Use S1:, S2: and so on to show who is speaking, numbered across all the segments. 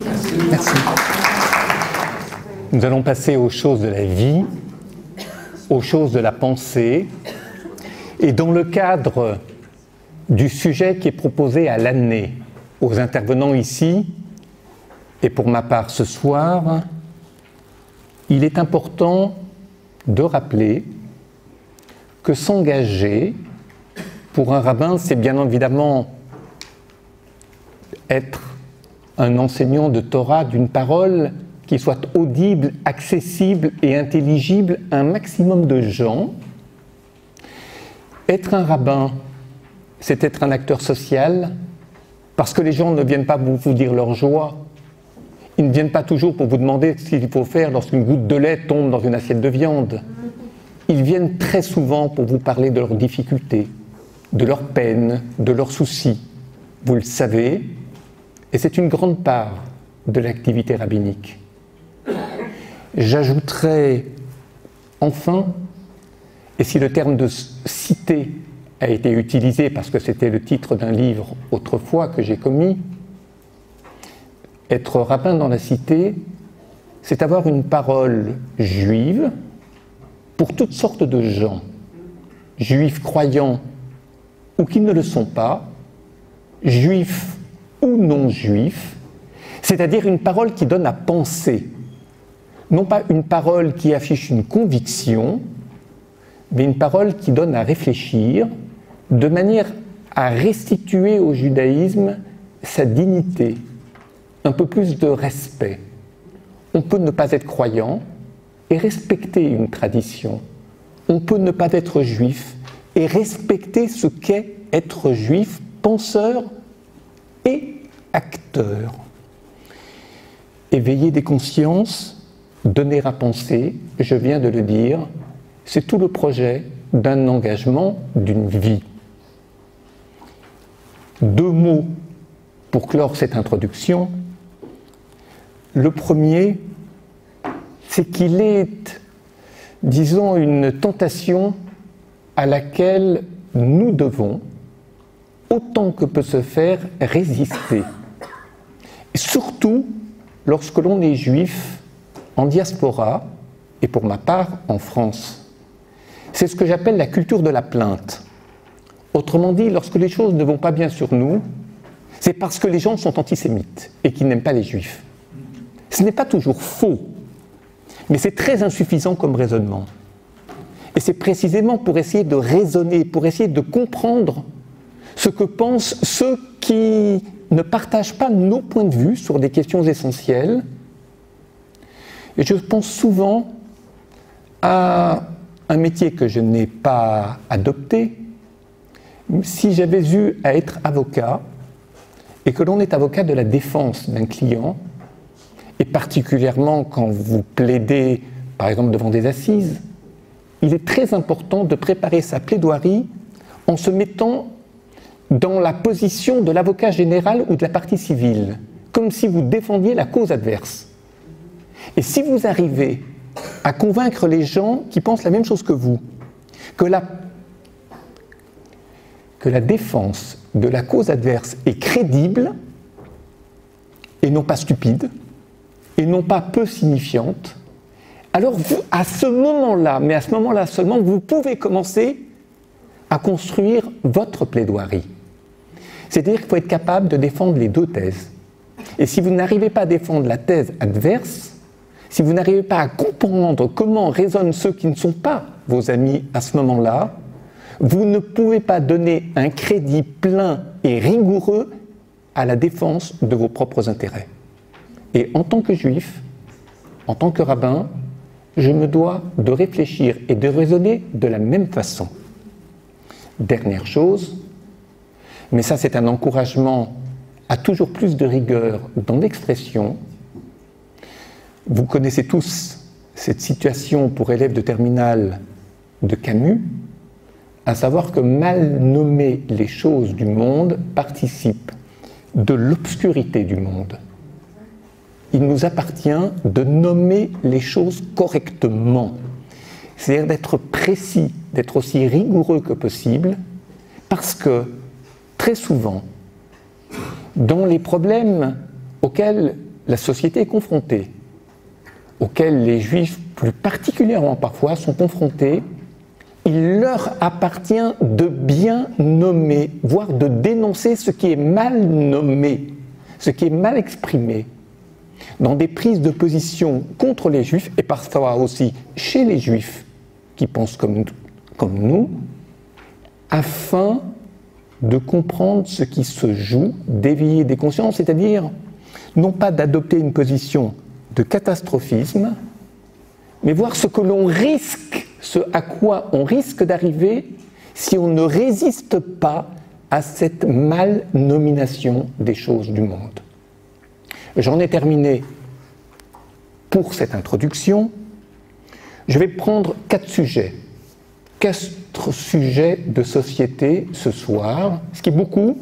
S1: Merci. Nous allons passer aux choses de la vie, aux choses de la pensée, et dans le cadre du sujet qui est proposé à l'année aux intervenants ici, et pour ma part ce soir, il est important de rappeler que s'engager pour un rabbin, c'est bien évidemment être un enseignant de Torah d'une parole qui soit audible, accessible et intelligible à un maximum de gens. Être un rabbin, c'est être un acteur social, parce que les gens ne viennent pas vous dire leur joie. Ils ne viennent pas toujours pour vous demander ce qu'il faut faire lorsqu'une goutte de lait tombe dans une assiette de viande. Ils viennent très souvent pour vous parler de leurs difficultés, de leurs peines, de leurs soucis. Vous le savez, et c'est une grande part de l'activité rabbinique. J'ajouterai enfin, et si le terme de cité a été utilisé parce que c'était le titre d'un livre autrefois que j'ai commis, être rabbin dans la cité, c'est avoir une parole juive pour toutes sortes de gens, juifs croyants ou qui ne le sont pas, juifs ou non juifs, c'est-à-dire une parole qui donne à penser, non pas une parole qui affiche une conviction, mais une parole qui donne à réfléchir, de manière à restituer au judaïsme sa dignité, un peu plus de respect. On peut ne pas être croyant et respecter une tradition. On peut ne pas être juif et respecter ce qu'est être juif, penseur et acteur. Éveiller des consciences, donner à penser, je viens de le dire, c'est tout le projet d'un engagement, d'une vie. 2 mots pour clore cette introduction. Le premier, c'est qu'il est, disons, une tentation à laquelle nous devons, autant que peut se faire, résister. Et surtout lorsque l'on est juif en diaspora, et pour ma part en France. C'est ce que j'appelle la culture de la plainte. Autrement dit, lorsque les choses ne vont pas bien sur nous, c'est parce que les gens sont antisémites et qu'ils n'aiment pas les juifs. Ce n'est pas toujours faux, mais c'est très insuffisant comme raisonnement. Et c'est précisément pour essayer de raisonner, pour essayer de comprendre ce que pensent ceux qui ne partagent pas nos points de vue sur des questions essentielles. Et je pense souvent à un métier que je n'ai pas adopté. Si j'avais eu à être avocat, et que l'on est avocat de la défense d'un client, et particulièrement quand vous plaidez, par exemple, devant des assises, il est très important de préparer sa plaidoirie en se mettant dans la position de l'avocat général ou de la partie civile, comme si vous défendiez la cause adverse. Et si vous arrivez à convaincre les gens qui pensent la même chose que vous, que la défense de la cause adverse est crédible, et non pas stupide, et non pas peu signifiante, alors vous, à ce moment-là, mais à ce moment-là seulement, vous pouvez commencer à construire votre plaidoirie. C'est-à-dire qu'il faut être capable de défendre les 2 thèses. Et si vous n'arrivez pas à défendre la thèse adverse, si vous n'arrivez pas à comprendre comment raisonnent ceux qui ne sont pas vos amis à ce moment-là, vous ne pouvez pas donner un crédit plein et rigoureux à la défense de vos propres intérêts. Et en tant que juif, en tant que rabbin, je me dois de réfléchir et de raisonner de la même façon. Dernière chose, mais ça c'est un encouragement à toujours plus de rigueur dans l'expression. Vous connaissez tous cette situation pour élèves de terminale de Camus, à savoir que mal nommer les choses du monde participe de l'obscurité du monde. Il nous appartient de nommer les choses correctement, c'est-à-dire d'être précis, d'être aussi rigoureux que possible, parce que très souvent, dans les problèmes auxquels la société est confrontée, auxquels les Juifs plus particulièrement parfois sont confrontés, il leur appartient de bien nommer, voire de dénoncer ce qui est mal nommé, ce qui est mal exprimé, dans des prises de position contre les Juifs, et parfois aussi chez les Juifs qui pensent comme nous, afin de comprendre ce qui se joue, d'éveiller des consciences, c'est-à-dire non pas d'adopter une position de catastrophisme, mais voir ce que l'on risque, ce à quoi on risque d'arriver si on ne résiste pas à cette mal-nomination des choses du monde. J'en ai terminé pour cette introduction. Je vais prendre 4 sujets de société ce soir, ce qui est beaucoup,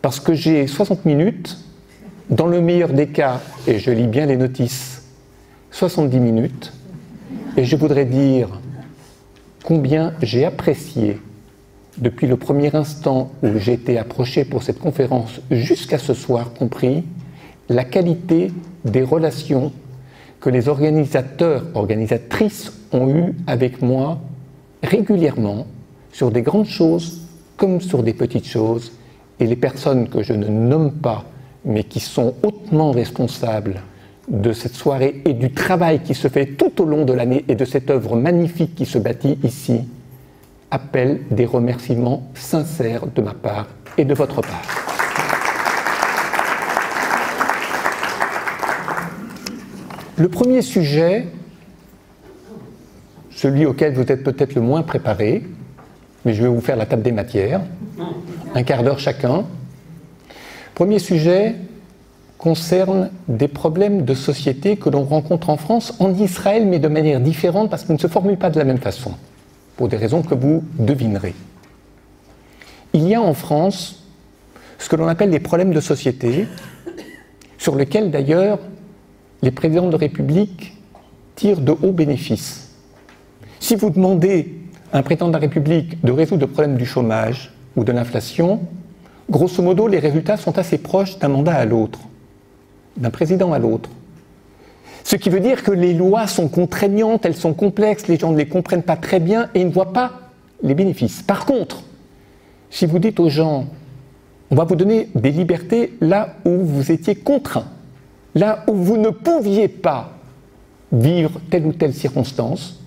S1: parce que j'ai 60 minutes, dans le meilleur des cas, et je lis bien les notices, 70 minutes, et je voudrais dire combien j'ai apprécié, depuis le premier instant où j'ai été approché pour cette conférence jusqu'à ce soir compris, la qualité des relations que les organisateurs, organisatrices ont eues avec moi régulièrement sur des grandes choses comme sur des petites choses, et les personnes que je ne nomme pas mais qui sont hautement responsables de cette soirée et du travail qui se fait tout au long de l'année et de cette œuvre magnifique qui se bâtit ici, appellent des remerciements sincères de ma part et de votre part. Le premier sujet, celui auquel vous êtes peut-être le moins préparé, mais je vais vous faire la table des matières, un quart d'heure chacun. Premier sujet concerne des problèmes de société que l'on rencontre en France, en Israël, mais de manière différente parce qu'ils ne se formulent pas de la même façon, pour des raisons que vous devinerez. Il y a en France ce que l'on appelle les problèmes de société, sur lesquels d'ailleurs les présidents de République tirent de hauts bénéfices. Si vous demandez à un président de la République de résoudre le problème du chômage ou de l'inflation, grosso modo, les résultats sont assez proches d'un mandat à l'autre, d'un président à l'autre. Ce qui veut dire que les lois sont contraignantes, elles sont complexes, les gens ne les comprennent pas très bien et ils ne voient pas les bénéfices. Par contre, si vous dites aux gens, on va vous donner des libertés là où vous étiez contraints, là où vous ne pouviez pas vivre telle ou telle circonstance,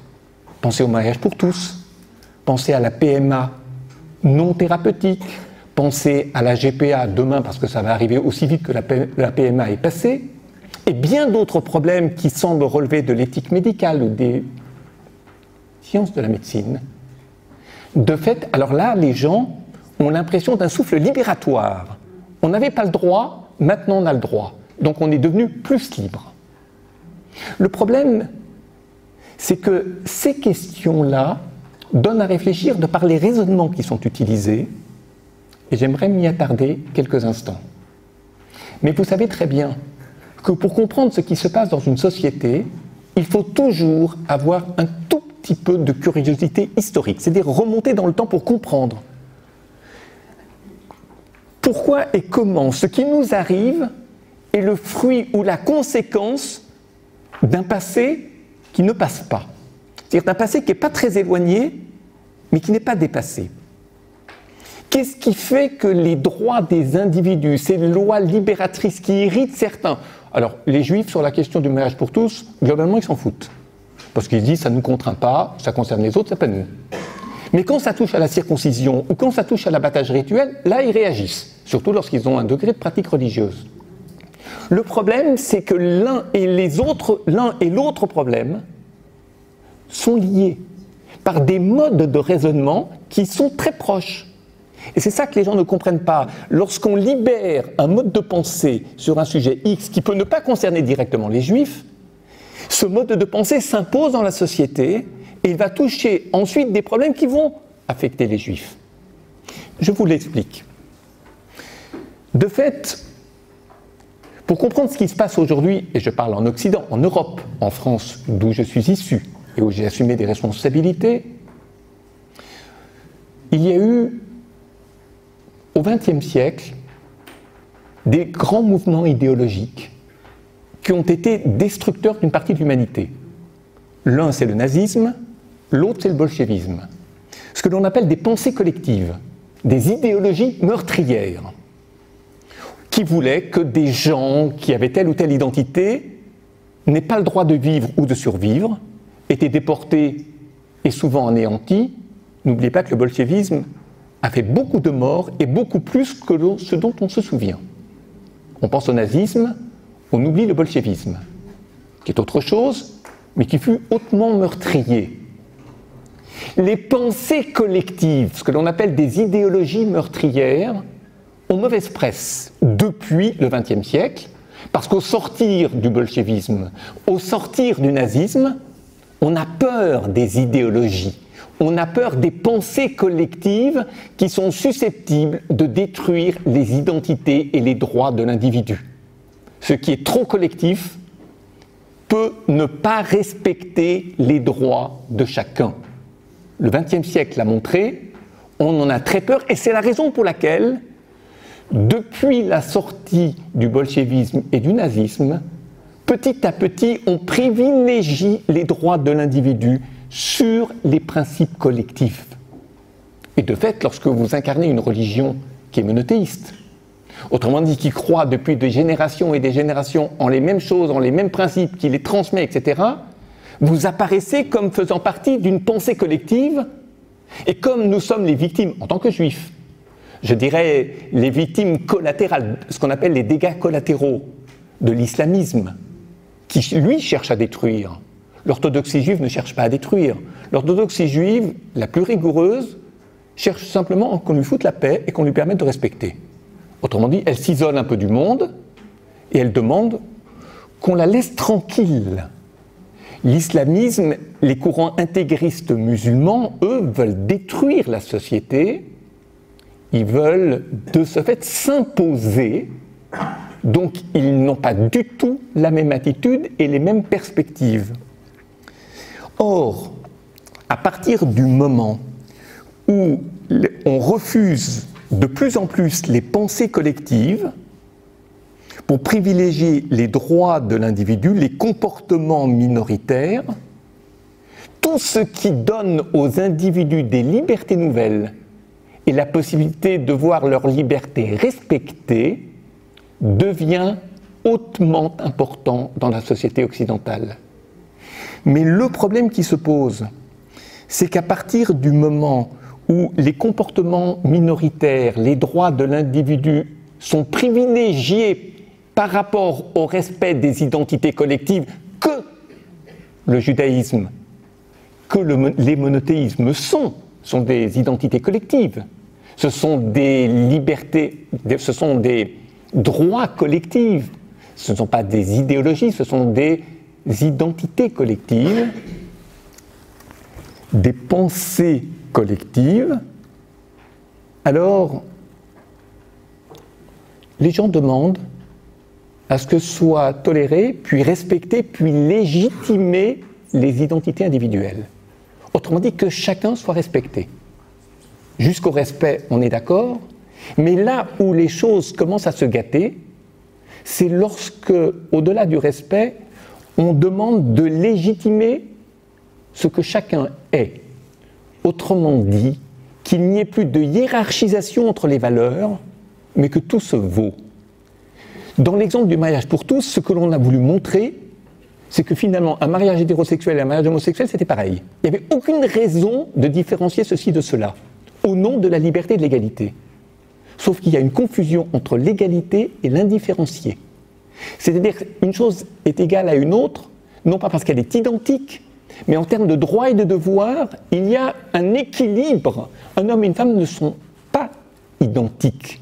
S1: pensez au mariage pour tous, pensez à la PMA non thérapeutique, pensez à la GPA demain parce que ça va arriver aussi vite que la PMA est passée, et bien d'autres problèmes qui semblent relever de l'éthique médicale ou des sciences de la médecine. De fait, alors là, les gens ont l'impression d'un souffle libératoire. On n'avait pas le droit, maintenant on a le droit. Donc on est devenu plus libre. Le problème, c'est que ces questions-là donnent à réfléchir de par les raisonnements qui sont utilisés, et j'aimerais m'y attarder quelques instants. Mais vous savez très bien que pour comprendre ce qui se passe dans une société, il faut toujours avoir un tout petit peu de curiosité historique, c'est-à-dire remonter dans le temps pour comprendre pourquoi et comment ce qui nous arrive est le fruit ou la conséquence d'un passé qui ne passe pas. C'est-à-dire d'un passé qui n'est pas très éloigné, mais qui n'est pas dépassé. Qu'est-ce qui fait que les droits des individus, ces lois libératrices qui irritent certains, alors les Juifs sur la question du mariage pour tous, globalement ils s'en foutent. Parce qu'ils disent ça ne nous contraint pas, ça concerne les autres, ça pas nous. Mais quand ça touche à la circoncision ou quand ça touche à l'abattage rituel, là ils réagissent, surtout lorsqu'ils ont un degré de pratique religieuse. Le problème, c'est que l'un et l'autre problème sont liés par des modes de raisonnement qui sont très proches. Et c'est ça que les gens ne comprennent pas. Lorsqu'on libère un mode de pensée sur un sujet X qui peut ne pas concerner directement les Juifs, ce mode de pensée s'impose dans la société et il va toucher ensuite des problèmes qui vont affecter les Juifs. Je vous l'explique. De fait, pour comprendre ce qui se passe aujourd'hui, et je parle en Occident, en Europe, en France, d'où je suis issu et où j'ai assumé des responsabilités, il y a eu, au XXe siècle, des grands mouvements idéologiques qui ont été destructeurs d'une partie de l'humanité. L'un, c'est le nazisme, l'autre, c'est le bolchevisme. Ce que l'on appelle des pensées collectives, des idéologies meurtrières, qui voulaient que des gens qui avaient telle ou telle identité n'aient pas le droit de vivre ou de survivre, étaient déportés et souvent anéantis. N'oubliez pas que le bolchevisme a fait beaucoup de morts et beaucoup plus que ce dont on se souvient. On pense au nazisme, on oublie le bolchevisme, qui est autre chose, mais qui fut hautement meurtrier. Les pensées collectives, ce que l'on appelle des idéologies meurtrières, ont mauvaise presse depuis le XXe siècle, parce qu'au sortir du bolchevisme, au sortir du nazisme, on a peur des idéologies, on a peur des pensées collectives qui sont susceptibles de détruire les identités et les droits de l'individu. Ce qui est trop collectif peut ne pas respecter les droits de chacun. Le XXe siècle l'a montré, on en a très peur, et c'est la raison pour laquelle, depuis la sortie du bolchevisme et du nazisme, petit à petit, on privilégie les droits de l'individu sur les principes collectifs. Et de fait, lorsque vous incarnez une religion qui est monothéiste, autrement dit qui croit depuis des générations et des générations en les mêmes choses, en les mêmes principes, qui les transmet, etc., vous apparaissez comme faisant partie d'une pensée collective, et comme nous sommes les victimes, en tant que juifs, je dirais les victimes collatérales, ce qu'on appelle les dégâts collatéraux de l'islamisme, qui lui cherche à détruire. L'orthodoxie juive ne cherche pas à détruire. L'orthodoxie juive, la plus rigoureuse, cherche simplement qu'on lui foute la paix et qu'on lui permette de respecter. Autrement dit, elle s'isole un peu du monde et elle demande qu'on la laisse tranquille. L'islamisme, les courants intégristes musulmans, eux, veulent détruire la société. Ils veulent, de ce fait, s'imposer. Donc, ils n'ont pas du tout la même attitude et les mêmes perspectives. Or, à partir du moment où on refuse de plus en plus les pensées collectives pour privilégier les droits de l'individu, les comportements minoritaires, tout ce qui donne aux individus des libertés nouvelles et la possibilité de voir leur liberté respectée devient hautement important dans la société occidentale. Mais le problème qui se pose, c'est qu'à partir du moment où les comportements minoritaires, les droits de l'individu sont privilégiés par rapport au respect des identités collectives que le judaïsme, que les monothéismes sont des identités collectives. Ce sont des libertés, ce sont des droits collectifs. Ce ne sont pas des idéologies, ce sont des identités collectives, des pensées collectives. Alors, les gens demandent à ce que soient tolérées, puis respectées, puis légitimées les identités individuelles. Autrement dit, que chacun soit respecté. Jusqu'au respect, on est d'accord, mais là où les choses commencent à se gâter, c'est lorsque, au-delà du respect, on demande de légitimer ce que chacun est. Autrement dit, qu'il n'y ait plus de hiérarchisation entre les valeurs, mais que tout se vaut. Dans l'exemple du mariage pour tous, ce que l'on a voulu montrer, c'est que finalement, un mariage hétérosexuel et un mariage homosexuel, c'était pareil. Il n'y avait aucune raison de différencier ceci de cela, au nom de la liberté et de l'égalité. Sauf qu'il y a une confusion entre l'égalité et l'indifférencié. C'est-à-dire qu'une chose est égale à une autre, non pas parce qu'elle est identique, mais en termes de droits et de devoirs, il y a un équilibre. Un homme et une femme ne sont pas identiques.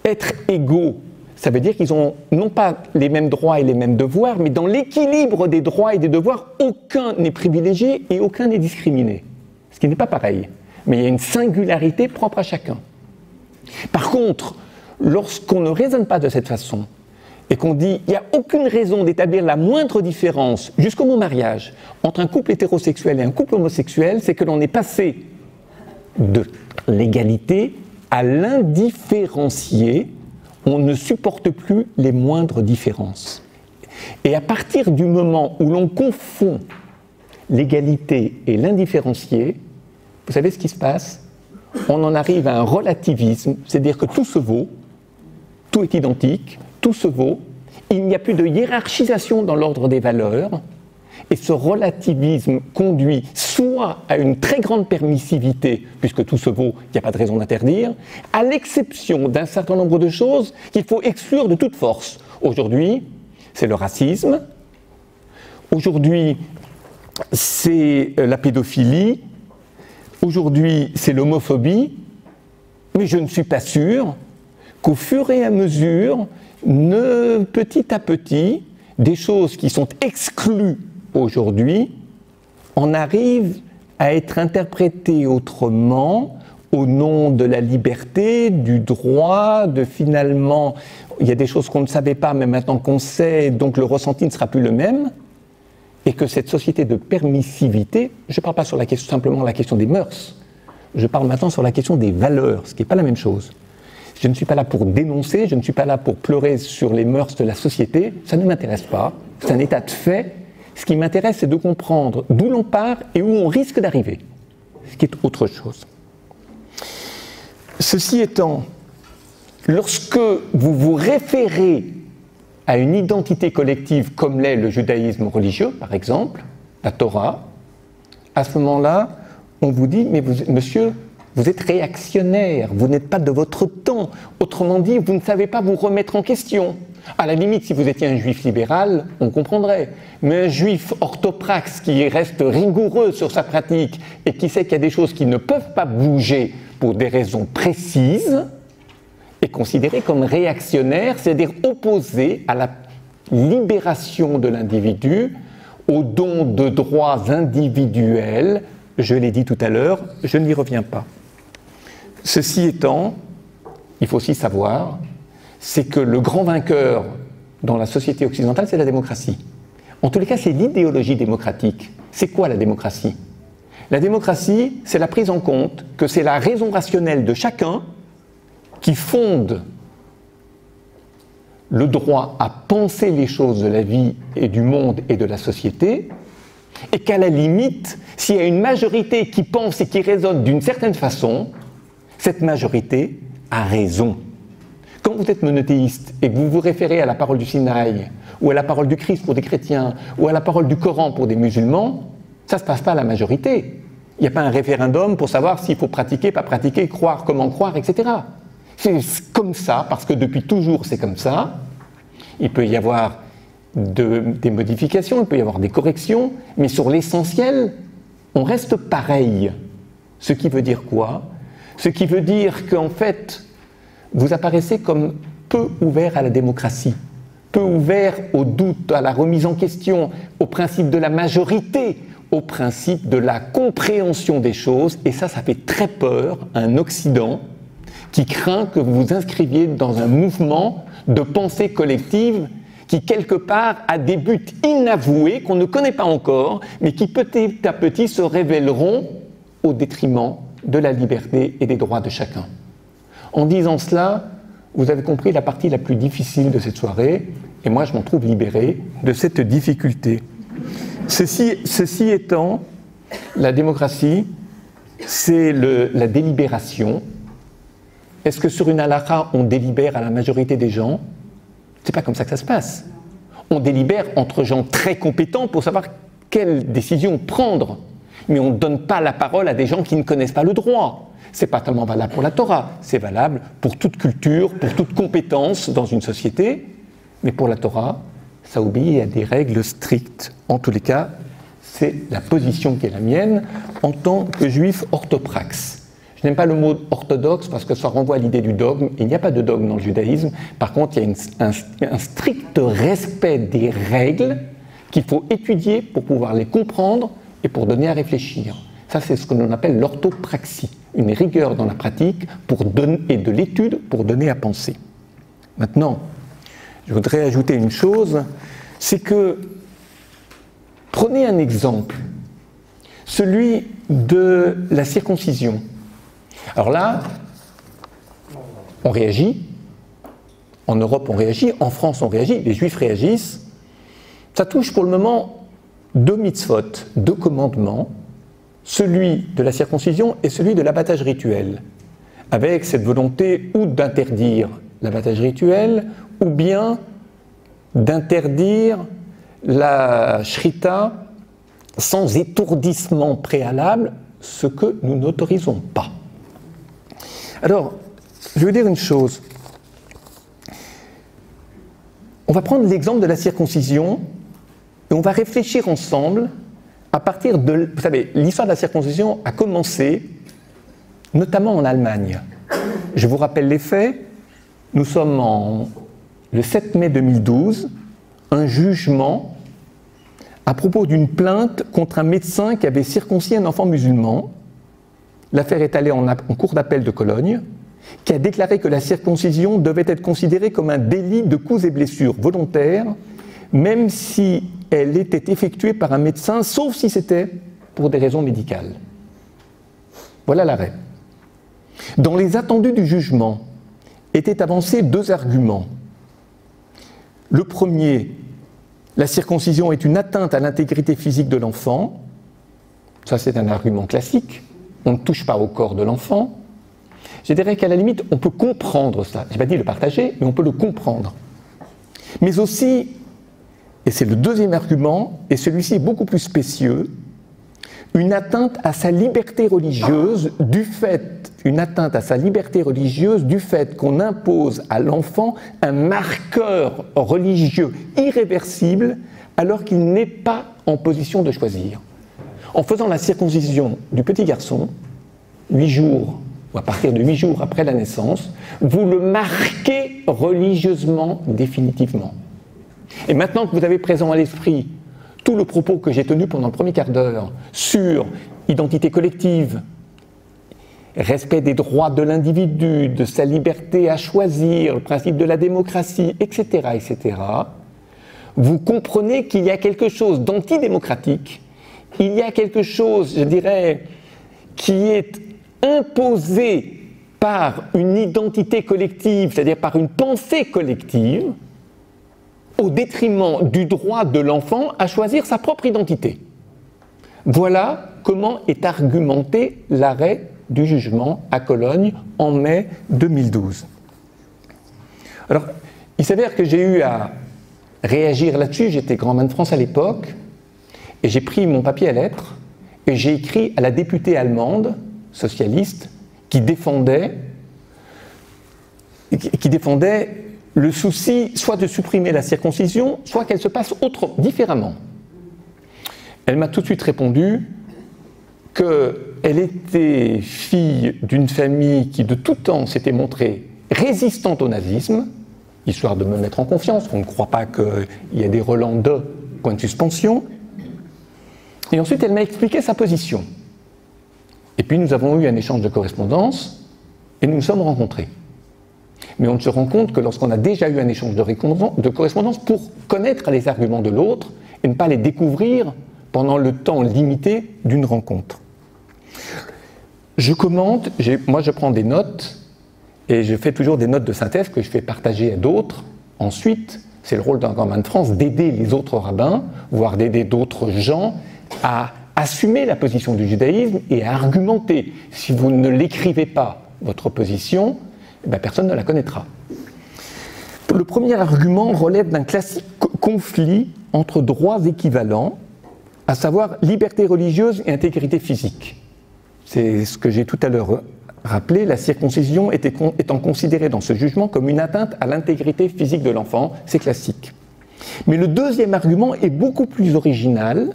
S1: Être égaux, ça veut dire qu'ils ont non pas les mêmes droits et les mêmes devoirs, mais dans l'équilibre des droits et des devoirs, aucun n'est privilégié et aucun n'est discriminé. Ce qui n'est pas pareil. Mais il y a une singularité propre à chacun. Par contre, lorsqu'on ne raisonne pas de cette façon, et qu'on dit il n'y a aucune raison d'établir la moindre différence, jusqu'au mot mariage, entre un couple hétérosexuel et un couple homosexuel, c'est que l'on est passé de l'égalité à l'indifférencié. On ne supporte plus les moindres différences. Et à partir du moment où l'on confond l'égalité et l'indifférencié, vous savez ce qui se passe? On en arrive à un relativisme, c'est-à-dire que tout se vaut, tout est identique, tout se vaut, il n'y a plus de hiérarchisation dans l'ordre des valeurs, et ce relativisme conduit soit à une très grande permissivité, puisque tout se vaut, il n'y a pas de raison d'interdire, à l'exception d'un certain nombre de choses qu'il faut exclure de toute force. Aujourd'hui, c'est le racisme, aujourd'hui, c'est la pédophilie, aujourd'hui, c'est l'homophobie, mais je ne suis pas sûr qu'au fur et à mesure, petit à petit, des choses qui sont exclues aujourd'hui en arrivent à être interprétées autrement au nom de la liberté, du droit, de finalement, il y a des choses qu'on ne savait pas, mais maintenant qu'on sait, donc le ressenti ne sera plus le même, et que cette société de permissivité, je ne parle pas sur simplement la question des mœurs, je parle maintenant sur la question des valeurs, ce qui n'est pas la même chose. Je ne suis pas là pour dénoncer, je ne suis pas là pour pleurer sur les mœurs de la société, ça ne m'intéresse pas, c'est un état de fait. Ce qui m'intéresse, c'est de comprendre d'où l'on part et où on risque d'arriver, ce qui est autre chose. Ceci étant, lorsque vous vous référez à une identité collective comme l'est le judaïsme religieux, par exemple, la Torah, à ce moment-là, on vous dit, mais monsieur, vous êtes réactionnaire, vous n'êtes pas de votre temps. Autrement dit, vous ne savez pas vous remettre en question. À la limite, si vous étiez un juif libéral, on comprendrait. Mais un juif orthopraxe qui reste rigoureux sur sa pratique et qui sait qu'il y a des choses qui ne peuvent pas bouger pour des raisons précises, est considéré comme réactionnaire, c'est-à-dire opposé à la libération de l'individu, au don de droits individuels. Je l'ai dit tout à l'heure, je n'y reviens pas. Ceci étant, il faut aussi savoir, c'est que le grand vainqueur dans la société occidentale, c'est la démocratie. En tous les cas, c'est l'idéologie démocratique. C'est quoi la démocratie? La démocratie, c'est la prise en compte que c'est la raison rationnelle de chacun qui fonde le droit à penser les choses de la vie et du monde et de la société, et qu'à la limite, s'il y a une majorité qui pense et qui raisonne d'une certaine façon, cette majorité a raison. Quand vous êtes monothéiste et que vous vous référez à la parole du Sinaï, ou à la parole du Christ pour des chrétiens, ou à la parole du Coran pour des musulmans, ça ne se passe pas à la majorité. Il n'y a pas un référendum pour savoir s'il faut pratiquer, pas pratiquer, croire, comment croire, etc. C'est comme ça, parce que depuis toujours c'est comme ça. Il peut y avoir des modifications, il peut y avoir des corrections, mais sur l'essentiel, on reste pareil. Ce qui veut dire quoi? Ce qui veut dire qu'en fait, vous apparaissez comme peu ouvert à la démocratie, peu ouvert au doute, à la remise en question, au principe de la majorité, au principe de la compréhension des choses, et ça fait très peur à un Occident qui craint que vous vous inscriviez dans un mouvement de pensée collective qui, quelque part, a des buts inavoués qu'on ne connaît pas encore, mais qui petit à petit se révéleront au détriment de la liberté et des droits de chacun. En disant cela, vous avez compris la partie la plus difficile de cette soirée, et moi je m'en trouve libéré de cette difficulté. Ceci étant, la démocratie, c'est la délibération. Est-ce que sur une halakha, on délibère à la majorité des gens? C'est pas comme ça que ça se passe. On délibère entre gens très compétents pour savoir quelle décision prendre. Mais on ne donne pas la parole à des gens qui ne connaissent pas le droit. C'est pas tellement valable pour la Torah, c'est valable pour toute culture, pour toute compétence dans une société. Mais pour la Torah, ça obéit à des règles strictes. En tous les cas, c'est la position qui est la mienne en tant que juif orthopraxe. Je n'aime pas le mot orthodoxe parce que ça renvoie à l'idée du dogme. Il n'y a pas de dogme dans le judaïsme. Par contre, il y a un strict respect des règles qu'il faut étudier pour pouvoir les comprendre et pour donner à réfléchir. Ça, c'est ce que l'on appelle l'orthopraxie, une rigueur dans la pratique et de l'étude pour donner à penser. Maintenant, je voudrais ajouter une chose, c'est que, prenez un exemple, celui de la circoncision. Alors là, on réagit, en Europe on réagit, en France on réagit, les Juifs réagissent, Ça touche pour le moment deux mitzvot, deux commandements, celui de la circoncision et celui de l'abattage rituel, avec cette volonté ou d'interdire l'abattage rituel, ou bien d'interdire la shrita sans étourdissement préalable, ce que nous n'autorisons pas. Alors, je veux dire une chose. On va prendre l'exemple de la circoncision et on va réfléchir ensemble à partir de... Vous savez, l'histoire de la circoncision a commencé notamment en Allemagne. Je vous rappelle les faits. Nous sommes le 7 mai 2012, un jugement à propos d'une plainte contre un médecin qui avait circoncis un enfant musulman. L'affaire est allée en cour d'appel de Cologne, qui a déclaré que la circoncision devait être considérée comme un délit de coups et blessures volontaires, même si elle était effectuée par un médecin, sauf si c'était pour des raisons médicales. Voilà l'arrêt. Dans les attendus du jugement étaient avancés deux arguments. Le premier, la circoncision est une atteinte à l'intégrité physique de l'enfant. Ça, c'est un argument classique. On ne touche pas au corps de l'enfant. Je dirais qu'à la limite, on peut comprendre ça. Je n'ai pas dit le partager, mais on peut le comprendre. Mais aussi, et c'est le deuxième argument, et celui-ci est beaucoup plus spécieux, une atteinte à sa liberté religieuse du fait qu'on impose à l'enfant un marqueur religieux irréversible alors qu'il n'est pas en position de choisir. En faisant la circoncision du petit garçon, 8 jours, ou à partir de 8 jours après la naissance, vous le marquez religieusement, définitivement. Et maintenant que vous avez présent à l'esprit tout le propos que j'ai tenu pendant le premier quart d'heure sur identité collective, respect des droits de l'individu, de sa liberté à choisir, le principe de la démocratie, etc., etc., vous comprenez qu'il y a quelque chose d'antidémocratique, il y a quelque chose, je dirais, qui est imposé par une identité collective, c'est-à-dire par une pensée collective, au détriment du droit de l'enfant à choisir sa propre identité. Voilà comment est argumenté l'arrêt du jugement à Cologne en mai 2012. Alors, il s'avère que j'ai eu à réagir là-dessus, j'étais grand-main de France à l'époque, et j'ai pris mon papier à lettres, et j'ai écrit à la députée allemande, socialiste, qui défendait le souci soit de supprimer la circoncision, soit qu'elle se passe différemment. Elle m'a tout de suite répondu qu'elle était fille d'une famille qui de tout temps s'était montrée résistante au nazisme, histoire de me mettre en confiance, on ne croit pas qu'il y ait des relents de point de suspension. Et ensuite, elle m'a expliqué sa position. Et puis, nous avons eu un échange de correspondance et nous nous sommes rencontrés. Mais on ne se rend compte que lorsqu'on a déjà eu un échange de correspondance pour connaître les arguments de l'autre et ne pas les découvrir pendant le temps limité d'une rencontre. Je commente, moi je prends des notes et je fais toujours des notes de synthèse que je fais partager à d'autres. Ensuite, c'est le rôle d'un grand-main de France d'aider les autres rabbins, voire d'aider d'autres gens à assumer la position du judaïsme et à argumenter. Si vous ne l'écrivez pas, votre position, eh bien, personne ne la connaîtra. Le premier argument relève d'un classique conflit entre droits équivalents, à savoir liberté religieuse et intégrité physique. C'est ce que j'ai tout à l'heure rappelé, la circoncision étant considérée dans ce jugement comme une atteinte à l'intégrité physique de l'enfant, c'est classique. Mais le deuxième argument est beaucoup plus original,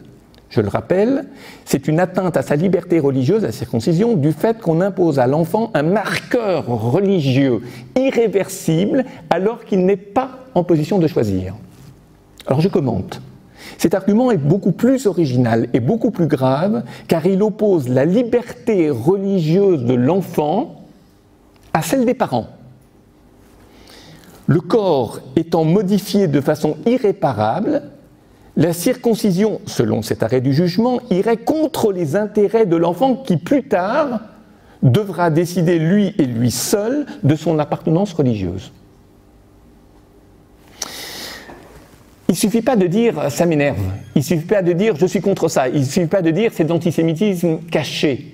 S1: je le rappelle, c'est une atteinte à sa liberté religieuse, la circoncision, du fait qu'on impose à l'enfant un marqueur religieux irréversible alors qu'il n'est pas en position de choisir. Alors je commente. Cet argument est beaucoup plus original et beaucoup plus grave car il oppose la liberté religieuse de l'enfant à celle des parents. Le corps étant modifié de façon irréparable, la circoncision, selon cet arrêt du jugement, irait contre les intérêts de l'enfant qui, plus tard, devra décider lui et lui seul de son appartenance religieuse. il ne suffit pas de dire « ça m'énerve », il ne suffit pas de dire « je suis contre ça », il ne suffit pas de dire « c'est de l'antisémitisme caché ».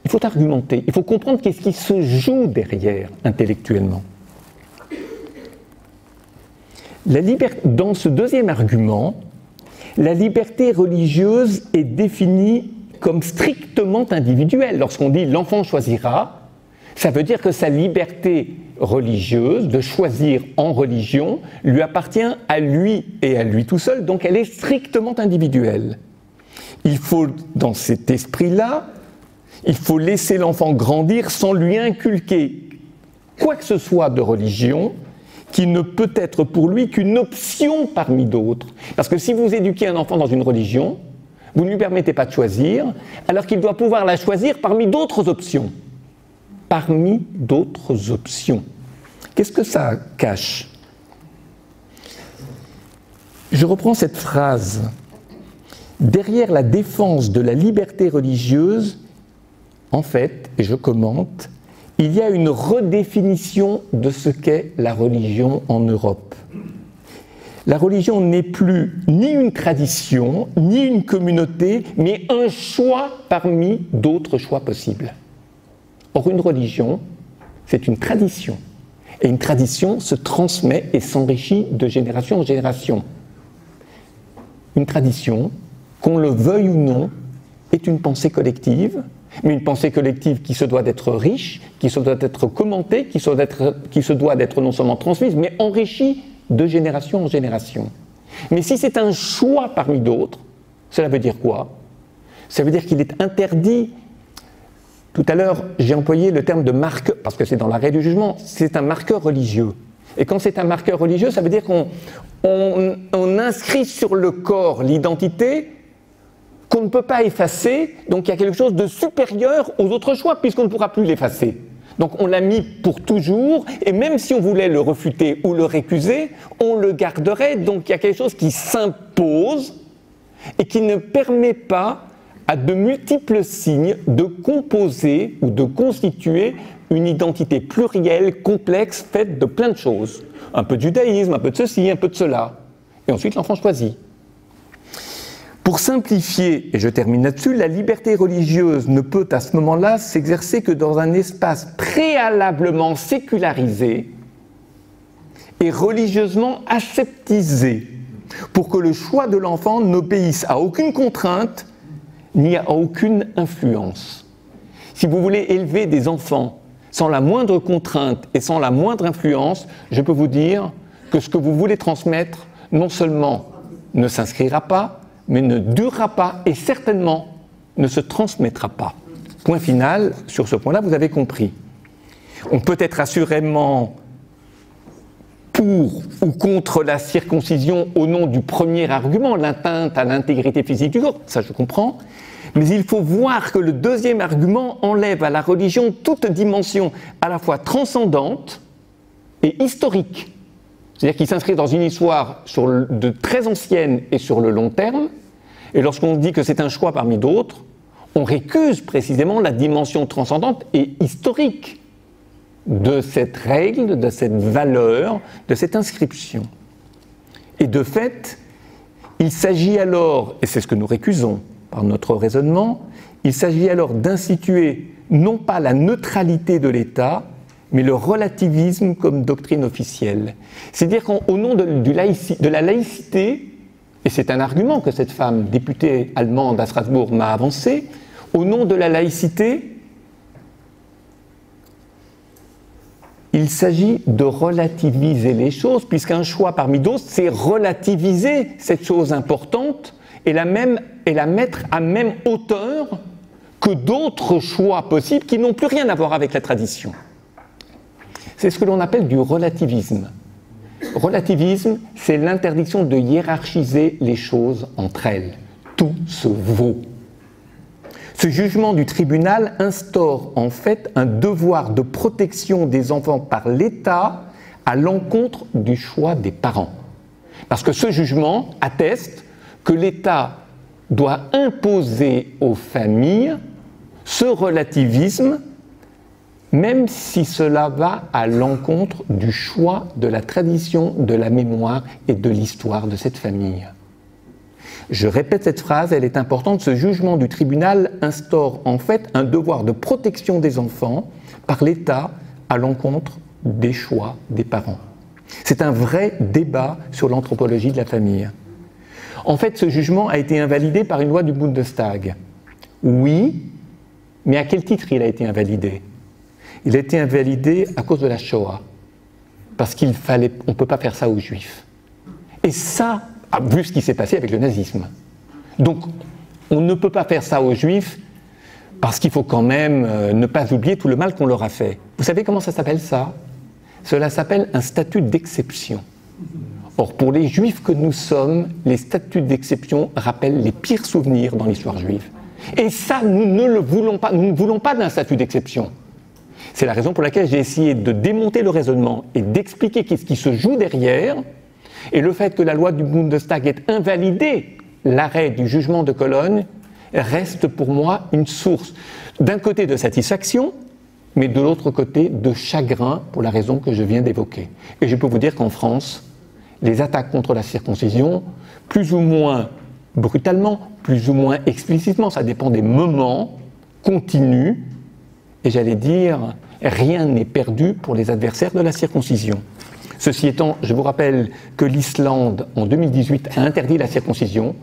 S1: Il faut argumenter, il faut comprendre qu'est-ce qui se joue derrière intellectuellement. Dans ce deuxième argument, la liberté religieuse est définie comme strictement individuelle. Lorsqu'on dit « l'enfant choisira », ça veut dire que sa liberté religieuse, de choisir en religion, lui appartient à lui et à lui tout seul, donc elle est strictement individuelle. Il faut, dans cet esprit-là, il faut laisser l'enfant grandir sans lui inculquer quoi que ce soit de religion qui ne peut être pour lui qu'une option parmi d'autres. Parce que si vous éduquez un enfant dans une religion, vous ne lui permettez pas de choisir, alors qu'il doit pouvoir la choisir parmi d'autres options. Parmi d'autres options. Qu'est-ce que ça cache? Je reprends cette phrase. Derrière la défense de la liberté religieuse, en fait, et je commente, il y a une redéfinition de ce qu'est la religion en Europe. La religion n'est plus ni une tradition, ni une communauté, mais un choix parmi d'autres choix possibles. Or, une religion, c'est une tradition. Et une tradition se transmet et s'enrichit de génération en génération. Une tradition, qu'on le veuille ou non, est une pensée collective, mais une pensée collective qui se doit d'être riche, qui se doit d'être commentée, qui se doit d'être non seulement transmise, mais enrichie de génération en génération. Mais si c'est un choix parmi d'autres, cela veut dire quoi? Ça veut dire qu'il est interdit. Tout à l'heure, j'ai employé le terme de marqueur, parce que c'est dans l'arrêt du jugement, c'est un marqueur religieux. Et quand c'est un marqueur religieux, ça veut dire qu'on inscrit sur le corps l'identité qu'on ne peut pas effacer, donc il y a quelque chose de supérieur aux autres choix, puisqu'on ne pourra plus l'effacer. Donc on l'a mis pour toujours, et même si on voulait le refuter ou le récuser, on le garderait, donc il y a quelque chose qui s'impose et qui ne permet pas à de multiples signes de composer ou de constituer une identité plurielle, complexe, faite de plein de choses. Un peu de judaïsme, un peu de ceci, un peu de cela. Et ensuite l'enfant choisit. Pour simplifier, et je termine là-dessus, la liberté religieuse ne peut à ce moment-là s'exercer que dans un espace préalablement sécularisé et religieusement aseptisé, pour que le choix de l'enfant n'obéisse à aucune contrainte ni à aucune influence. Si vous voulez élever des enfants sans la moindre contrainte et sans la moindre influence, je peux vous dire que ce que vous voulez transmettre, non seulement ne s'inscrira pas, mais ne durera pas et certainement ne se transmettra pas. Point final, sur ce point-là, vous avez compris. On peut être assurément pour ou contre la circoncision au nom du premier argument, l'atteinte à l'intégrité physique du corps, ça je comprends, mais il faut voir que le deuxième argument enlève à la religion toute dimension à la fois transcendante et historique. C'est-à-dire qu'il s'inscrit dans une histoire de très ancienne et sur le long terme, et lorsqu'on dit que c'est un choix parmi d'autres, on récuse précisément la dimension transcendante et historique de cette règle, de cette valeur, de cette inscription. Et de fait, il s'agit alors, et c'est ce que nous récusons par notre raisonnement, il s'agit alors d'instituer non pas la neutralité de l'État, mais le relativisme comme doctrine officielle. C'est-à-dire qu'au nom de la laïcité, et c'est un argument que cette femme, députée allemande à Strasbourg, m'a avancé, au nom de la laïcité, il s'agit de relativiser les choses, puisqu'un choix parmi d'autres, c'est relativiser cette chose importante et la mettre à même hauteur que d'autres choix possibles qui n'ont plus rien à voir avec la tradition. C'est ce que l'on appelle du relativisme. Relativisme, c'est l'interdiction de hiérarchiser les choses entre elles. Tout se vaut. Ce jugement du tribunal instaure en fait un devoir de protection des enfants par l'État à l'encontre du choix des parents. Parce que ce jugement atteste que l'État doit imposer aux familles ce relativisme même si cela va à l'encontre du choix, de la tradition, de la mémoire et de l'histoire de cette famille. Je répète cette phrase, elle est importante. Ce jugement du tribunal instaure en fait un devoir de protection des enfants par l'État à l'encontre des choix des parents. C'est un vrai débat sur l'anthropologie de la famille. En fait, ce jugement a été invalidé par une loi du Bundestag. Oui, mais à quel titre il a été invalidé? Il a été invalidé à cause de la Shoah, parce on ne peut pas faire ça aux Juifs. Et ça, vu ce qui s'est passé avec le nazisme. Donc, on ne peut pas faire ça aux Juifs, parce qu'il faut quand même ne pas oublier tout le mal qu'on leur a fait. Vous savez comment ça s'appelle ça? Cela s'appelle un statut d'exception. Or, pour les Juifs que nous sommes, les statuts d'exception rappellent les pires souvenirs dans l'histoire juive. Et ça, nous ne le voulons pas. Nous ne voulons pas d'un statut d'exception. C'est la raison pour laquelle j'ai essayé de démonter le raisonnement et d'expliquer qu'est-ce qui se joue derrière. Et le fait que la loi du Bundestag ait invalidé l'arrêt du jugement de Cologne reste pour moi une source, d'un côté de satisfaction, mais de l'autre côté de chagrin pour la raison que je viens d'évoquer. Et je peux vous dire qu'en France, les attaques contre la circoncision, plus ou moins brutalement, plus ou moins explicitement, ça dépend des moments, continuent. Et j'allais dire, rien n'est perdu pour les adversaires de la circoncision. Ceci étant, je vous rappelle que l'Islande, en 2018, a interdit la circoncision,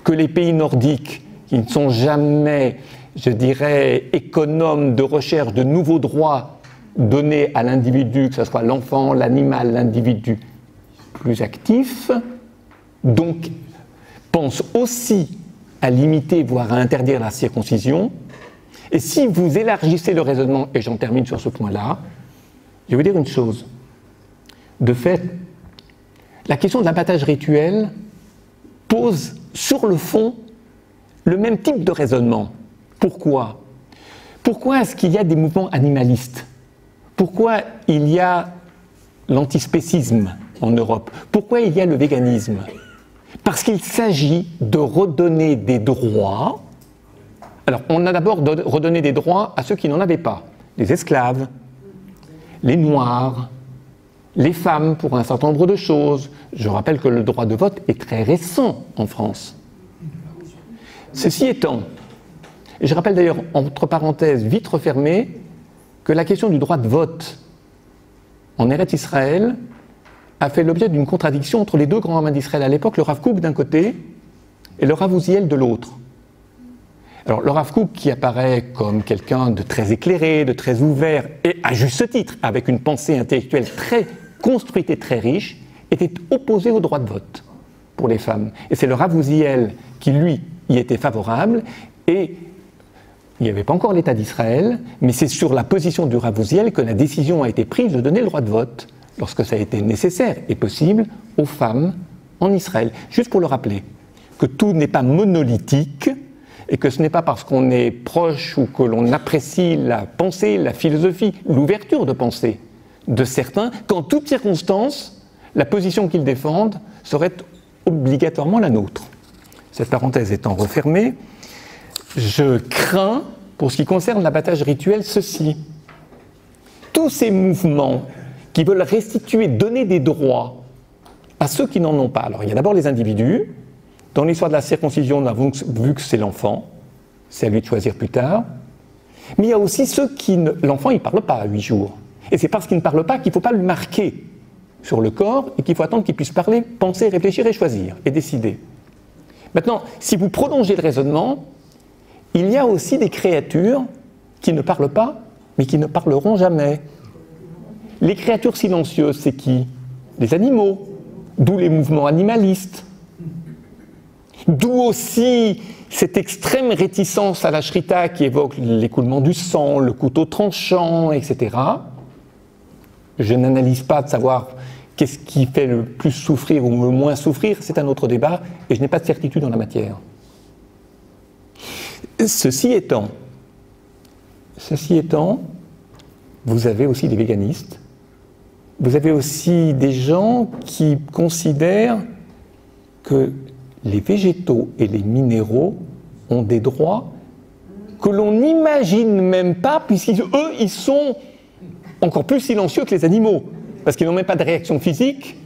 S1: que les pays nordiques, qui ne sont jamais, je dirais, économes de recherche de nouveaux droits donnés à l'individu, que ce soit l'enfant, l'animal, l'individu plus actif, donc pensent aussi à limiter, voire à interdire la circoncision. Et si vous élargissez le raisonnement, et j'en termine sur ce point-là, je vais vous dire une chose. De fait, la question de l'abattage rituel pose sur le fond le même type de raisonnement. Pourquoi? Pourquoi est-ce qu'il y a des mouvements animalistes? Pourquoi il y a l'antispécisme en Europe? Pourquoi il y a le véganisme? Parce qu'il s'agit de redonner des droits. Alors, on a d'abord redonné des droits à ceux qui n'en avaient pas. Les esclaves, les noirs, les femmes pour un certain nombre de choses. Je rappelle que le droit de vote est très récent en France. Ceci étant, et je rappelle d'ailleurs, entre parenthèses, vite refermées, que la question du droit de vote en Eretz Israël a fait l'objet d'une contradiction entre les deux grands rabbins d'Israël à l'époque, le Rav Kook d'un côté et le Rav Uziel de l'autre. Alors le Rav Kook, qui apparaît comme quelqu'un de très éclairé, de très ouvert, et à juste titre, avec une pensée intellectuelle très construite et très riche, était opposé au droit de vote pour les femmes. Et c'est le Rav Uziel qui, lui, y était favorable, et il n'y avait pas encore l'État d'Israël, mais c'est sur la position du Rav Uziel que la décision a été prise de donner le droit de vote, lorsque ça a été nécessaire et possible, aux femmes en Israël. Juste pour le rappeler, que tout n'est pas monolithique, et que ce n'est pas parce qu'on est proche ou que l'on apprécie la pensée, la philosophie, l'ouverture de pensée de certains, qu'en toutes circonstances, la position qu'ils défendent serait obligatoirement la nôtre. Cette parenthèse étant refermée, je crains, pour ce qui concerne l'abattage rituel, ceci. Tous ces mouvements qui veulent restituer, donner des droits à ceux qui n'en ont pas. Alors il y a d'abord les individus. Dans l'histoire de la circoncision, nous avons vu que c'est l'enfant, c'est à lui de choisir plus tard. Mais il y a aussi ceux qui... L'enfant, il ne parle pas à 8 jours. Et c'est parce qu'il ne parle pas qu'il ne faut pas le marquer sur le corps et qu'il faut attendre qu'il puisse parler, penser, réfléchir et choisir, et décider. Maintenant, si vous prolongez le raisonnement, il y a aussi des créatures qui ne parlent pas, mais qui ne parleront jamais. Les créatures silencieuses, c'est qui? Les animaux, d'où les mouvements animalistes. D'où aussi cette extrême réticence à la shrita qui évoque l'écoulement du sang, le couteau tranchant, etc. Je n'analyse pas de savoir qu'est-ce qui fait le plus souffrir ou le moins souffrir, c'est un autre débat, et je n'ai pas de certitude en la matière. Ceci étant, vous avez aussi des véganistes, vous avez aussi des gens qui considèrent que les végétaux et les minéraux ont des droits que l'on n'imagine même pas, puisqu'eux, ils sont encore plus silencieux que les animaux, parce qu'ils n'ont même pas de réaction physique,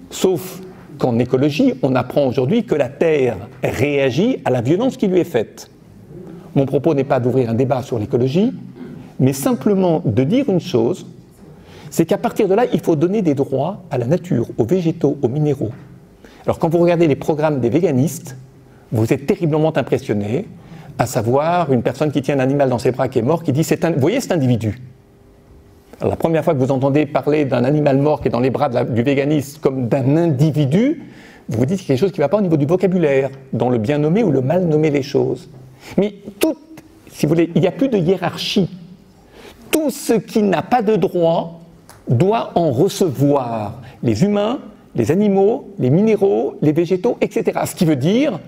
S1: sauf qu'en écologie, on apprend aujourd'hui que la Terre réagit à la violence qui lui est faite. Mon propos n'est pas d'ouvrir un débat sur l'écologie, mais simplement de dire une chose, c'est qu'à partir de là, il faut donner des droits à la nature, aux végétaux, aux minéraux. Alors quand vous regardez les programmes des véganistes, vous êtes terriblement impressionné, à savoir une personne qui tient un animal dans ses bras qui est mort, qui dit vous voyez cet individu. Alors, la première fois que vous entendez parler d'un animal mort qui est dans les bras du véganiste comme d'un individu, vous vous dites qu'il y a quelque chose qui ne va pas au niveau du vocabulaire, dans le bien nommer ou le mal nommer les choses. Mais si vous voulez, il n'y a plus de hiérarchie. Tout ce qui n'a pas de droit doit en recevoir. Les humains, les animaux, les minéraux, les végétaux, etc. Ce qui veut dire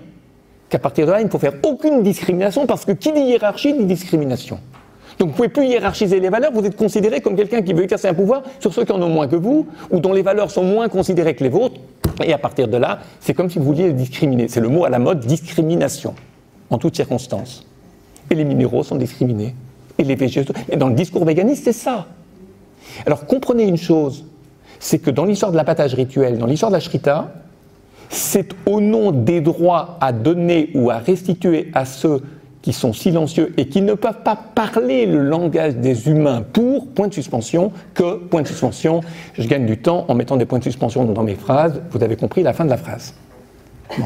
S1: qu'à partir de là, il ne faut faire aucune discrimination, parce que qui dit hiérarchie dit discrimination. Donc vous ne pouvez plus hiérarchiser les valeurs, vous êtes considéré comme quelqu'un qui veut exercer un pouvoir sur ceux qui en ont moins que vous, ou dont les valeurs sont moins considérées que les vôtres, et à partir de là, c'est comme si vous vouliez les discriminer. C'est le mot à la mode, discrimination, en toutes circonstances. Et les minéraux sont discriminés, et les végétaux. Et dans le discours véganiste, c'est ça. Alors comprenez une chose, c'est que dans l'histoire de l'abattage rituel, dans l'histoire de la shrita, c'est au nom des droits à donner ou à restituer à ceux qui sont silencieux et qui ne peuvent pas parler le langage des humains pour point de suspension, que, point de suspension, je gagne du temps en mettant des points de suspension dans mes phrases, vous avez compris la fin de la phrase. Bon.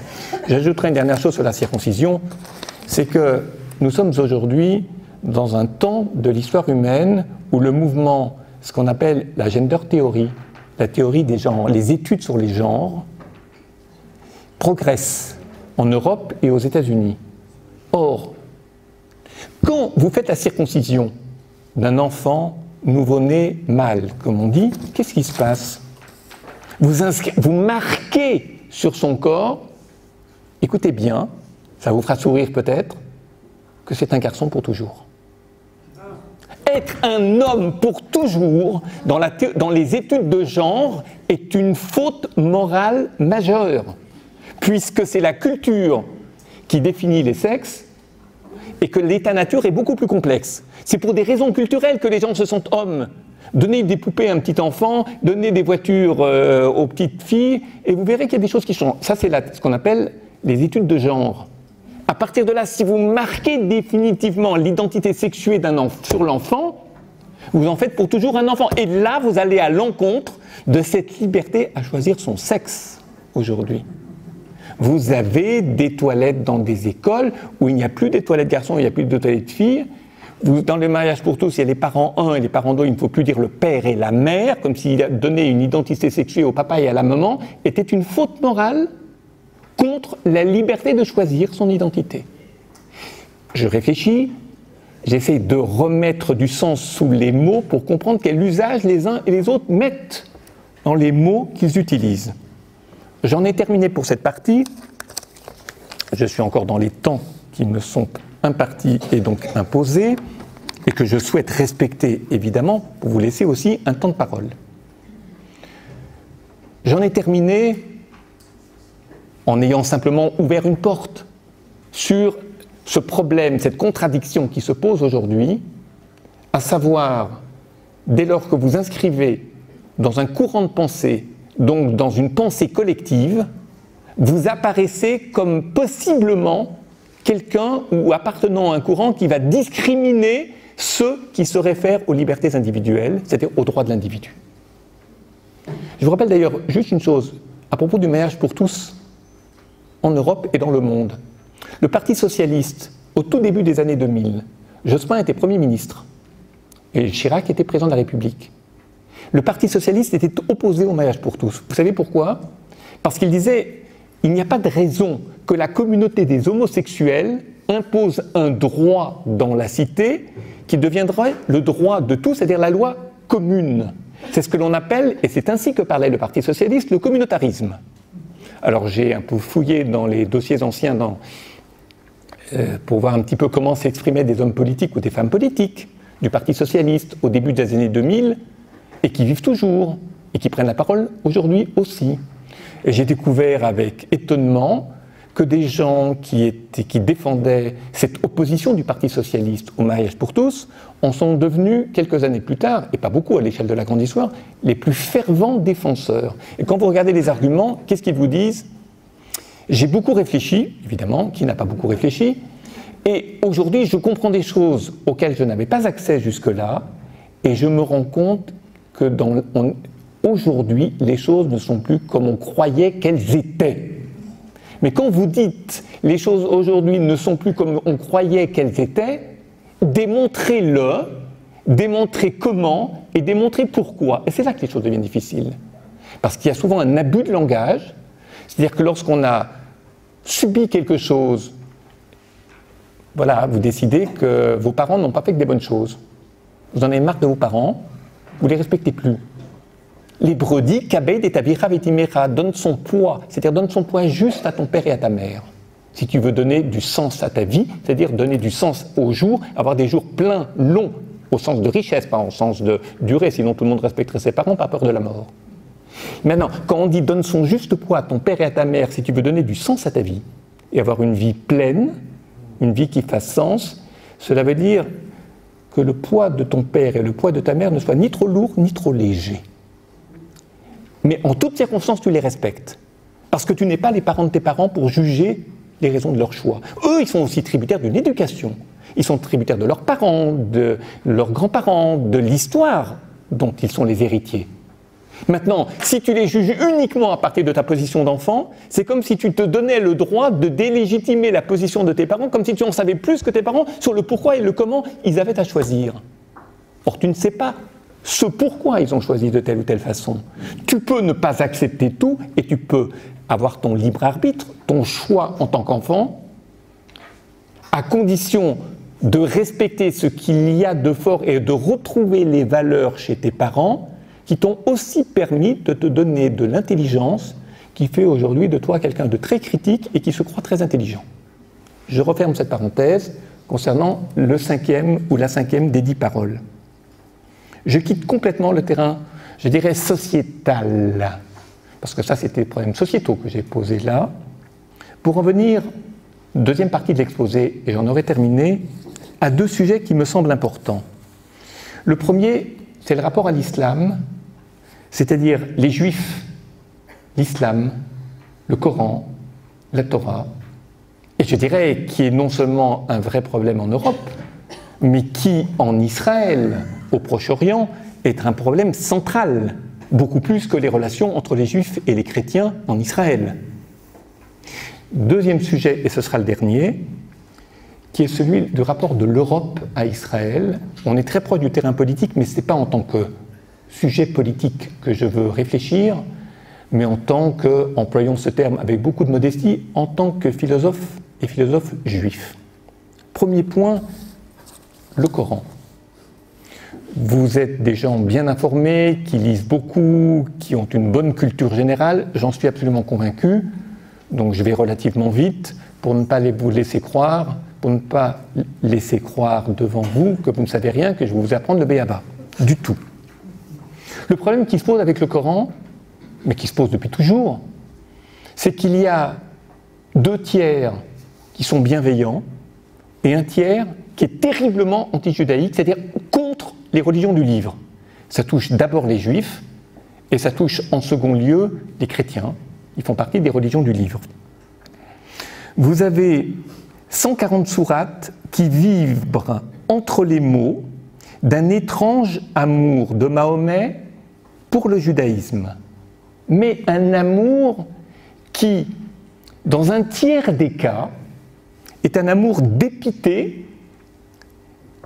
S1: J'ajouterai une dernière chose sur la circoncision, c'est que nous sommes aujourd'hui dans un temps de l'histoire humaine où le mouvement, ce qu'on appelle la gender theory, la théorie des genres, les études sur les genres, progresse en Europe et aux États-Unis. Or, quand vous faites la circoncision d'un enfant nouveau-né mâle, comme on dit, qu'est-ce qui se passe ? Vous marquez sur son corps, écoutez bien, ça vous fera sourire peut-être, que c'est un garçon pour toujours. Être un homme pour toujours, dans les études de genre, est une faute morale majeure, puisque c'est la culture qui définit les sexes, et que l'état nature est beaucoup plus complexe. C'est pour des raisons culturelles que les gens se sentent hommes. Donnez des poupées à un petit enfant, donnez des voitures aux petites filles, et vous verrez qu'il y a des choses qui changent. Ça, c'est ce qu'on appelle les études de genre. À partir de là, si vous marquez définitivement l'identité sexuée sur l'enfant, vous en faites pour toujours un enfant. Et là, vous allez à l'encontre de cette liberté à choisir son sexe aujourd'hui. Vous avez des toilettes dans des écoles où il n'y a plus de toilettes garçons, il n'y a plus de toilettes filles. Dans le mariage pour tous, il y a les parents 1 et les parents 2, il ne faut plus dire le père et la mère, comme s'il donnait une identité sexuée au papa et à la maman, était une faute morale contre la liberté de choisir son identité. Je réfléchis, j'essaie de remettre du sens sous les mots pour comprendre quel usage les uns et les autres mettent dans les mots qu'ils utilisent. J'en ai terminé pour cette partie. Je suis encore dans les temps qui me sont impartis et donc imposés, et que je souhaite respecter évidemment pour vous laisser aussi un temps de parole. J'en ai terminé en ayant simplement ouvert une porte sur ce problème, cette contradiction qui se pose aujourd'hui, à savoir, dès lors que vous inscrivez dans un courant de pensée, donc dans une pensée collective, vous apparaissez comme possiblement quelqu'un ou appartenant à un courant qui va discriminer ceux qui se réfèrent aux libertés individuelles, c'est-à-dire aux droits de l'individu. Je vous rappelle d'ailleurs juste une chose, à propos du mariage pour tous, en Europe et dans le monde. Le Parti socialiste, au tout début des années 2000, Jospin était Premier ministre et Chirac était président de la République. Le Parti socialiste était opposé au mariage pour tous. Vous savez pourquoi ? Parce qu'il disait « il n'y a pas de raison que la communauté des homosexuels impose un droit dans la cité qui deviendrait le droit de tous, c'est-à-dire la loi commune ». C'est ce que l'on appelle, et c'est ainsi que parlait le Parti socialiste, le communautarisme. Alors j'ai un peu fouillé dans les dossiers anciens pour voir un petit peu comment s'exprimaient des hommes politiques ou des femmes politiques du Parti socialiste au début des années 2000, et qui vivent toujours, et qui prennent la parole aujourd'hui aussi. Et j'ai découvert avec étonnement que des gens qui défendaient cette opposition du Parti socialiste au mariage pour tous en sont devenus, quelques années plus tard, et pas beaucoup à l'échelle de la grande histoire, les plus fervents défenseurs. Et quand vous regardez les arguments, qu'est-ce qu'ils vous disent? J'ai beaucoup réfléchi, évidemment, qui n'a pas beaucoup réfléchi, et aujourd'hui je comprends des choses auxquelles je n'avais pas accès jusque-là, et je me rends compte que aujourd'hui les choses ne sont plus comme on croyait qu'elles étaient. Mais quand vous dites les choses aujourd'hui ne sont plus comme on croyait qu'elles étaient, démontrez-le, démontrez comment et démontrez pourquoi. Et c'est là que les choses deviennent difficiles. Parce qu'il y a souvent un abus de langage, c'est-à-dire que lorsqu'on a subi quelque chose, voilà, vous décidez que vos parents n'ont pas fait que des bonnes choses. Vous en avez marre de vos parents, vous ne les respectez plus. L'hébreu dit qu'Abeid et Tabira Vetimera donne son poids, c'est-à-dire donne son poids juste à ton père et à ta mère. Si tu veux donner du sens à ta vie, c'est-à-dire donner du sens aux jours, avoir des jours pleins, longs, au sens de richesse, pas au sens de durée, sinon tout le monde respecterait ses parents, pas peur de la mort. Maintenant, quand on dit donne son juste poids à ton père et à ta mère, si tu veux donner du sens à ta vie et avoir une vie pleine, une vie qui fasse sens, cela veut dire que le poids de ton père et le poids de ta mère ne soient ni trop lourds ni trop légers. Mais en toutes circonstances, tu les respectes. Parce que tu n'es pas les parents de tes parents pour juger les raisons de leur choix. Eux, ils sont aussi tributaires d'une éducation. Ils sont tributaires de leurs parents, de leurs grands-parents, de l'histoire dont ils sont les héritiers. Maintenant, si tu les juges uniquement à partir de ta position d'enfant, c'est comme si tu te donnais le droit de délégitimer la position de tes parents, comme si tu en savais plus que tes parents sur le pourquoi et le comment ils avaient à choisir. Or, tu ne sais pas ce pourquoi ils ont choisi de telle ou telle façon. Tu peux ne pas accepter tout et tu peux avoir ton libre arbitre, ton choix en tant qu'enfant, à condition de respecter ce qu'il y a de fort et de retrouver les valeurs chez tes parents qui t'ont aussi permis de te donner de l'intelligence qui fait aujourd'hui de toi quelqu'un de très critique et qui se croit très intelligent. Je referme cette parenthèse concernant le cinquième ou la cinquième des 10 paroles. Je quitte complètement le terrain, je dirais, sociétal, parce que ça, c'était les problèmes sociétaux que j'ai posés là, pour en venir, deuxième partie de l'exposé, et j'en aurai terminé, à 2 sujets qui me semblent importants. Le premier, c'est le rapport à l'islam, c'est-à-dire les juifs, l'islam, le Coran, la Torah, et je dirais qui est non seulement un vrai problème en Europe, mais qui, en Israël, au Proche-Orient, est un problème central, beaucoup plus que les relations entre les Juifs et les chrétiens en Israël. Deuxième sujet, et ce sera le dernier, qui est celui du rapport de l'Europe à Israël. On est très proche du terrain politique, mais ce n'est pas en tant que sujet politique que je veux réfléchir, mais en tant que, employons ce terme avec beaucoup de modestie, en tant que philosophe et philosophe juif. Premier point, le Coran. Vous êtes des gens bien informés, qui lisent beaucoup, qui ont une bonne culture générale, j'en suis absolument convaincu, donc je vais relativement vite pour ne pas vous laisser croire, pour ne pas laisser croire devant vous que vous ne savez rien, que je vais vous apprendre le b.a.-ba. Du tout. Le problème qui se pose avec le Coran, mais qui se pose depuis toujours, c'est qu'il y a 2 tiers qui sont bienveillants et un tiers qui est terriblement anti-judaïque, c'est-à-dire contre les religions du livre. Ça touche d'abord les juifs et ça touche en second lieu les chrétiens. Ils font partie des religions du livre. Vous avez 140 sourates qui vibrent entre les mots d'un étrange amour de Mahomet pour le judaïsme, mais un amour qui, dans un tiers des cas, est un amour dépité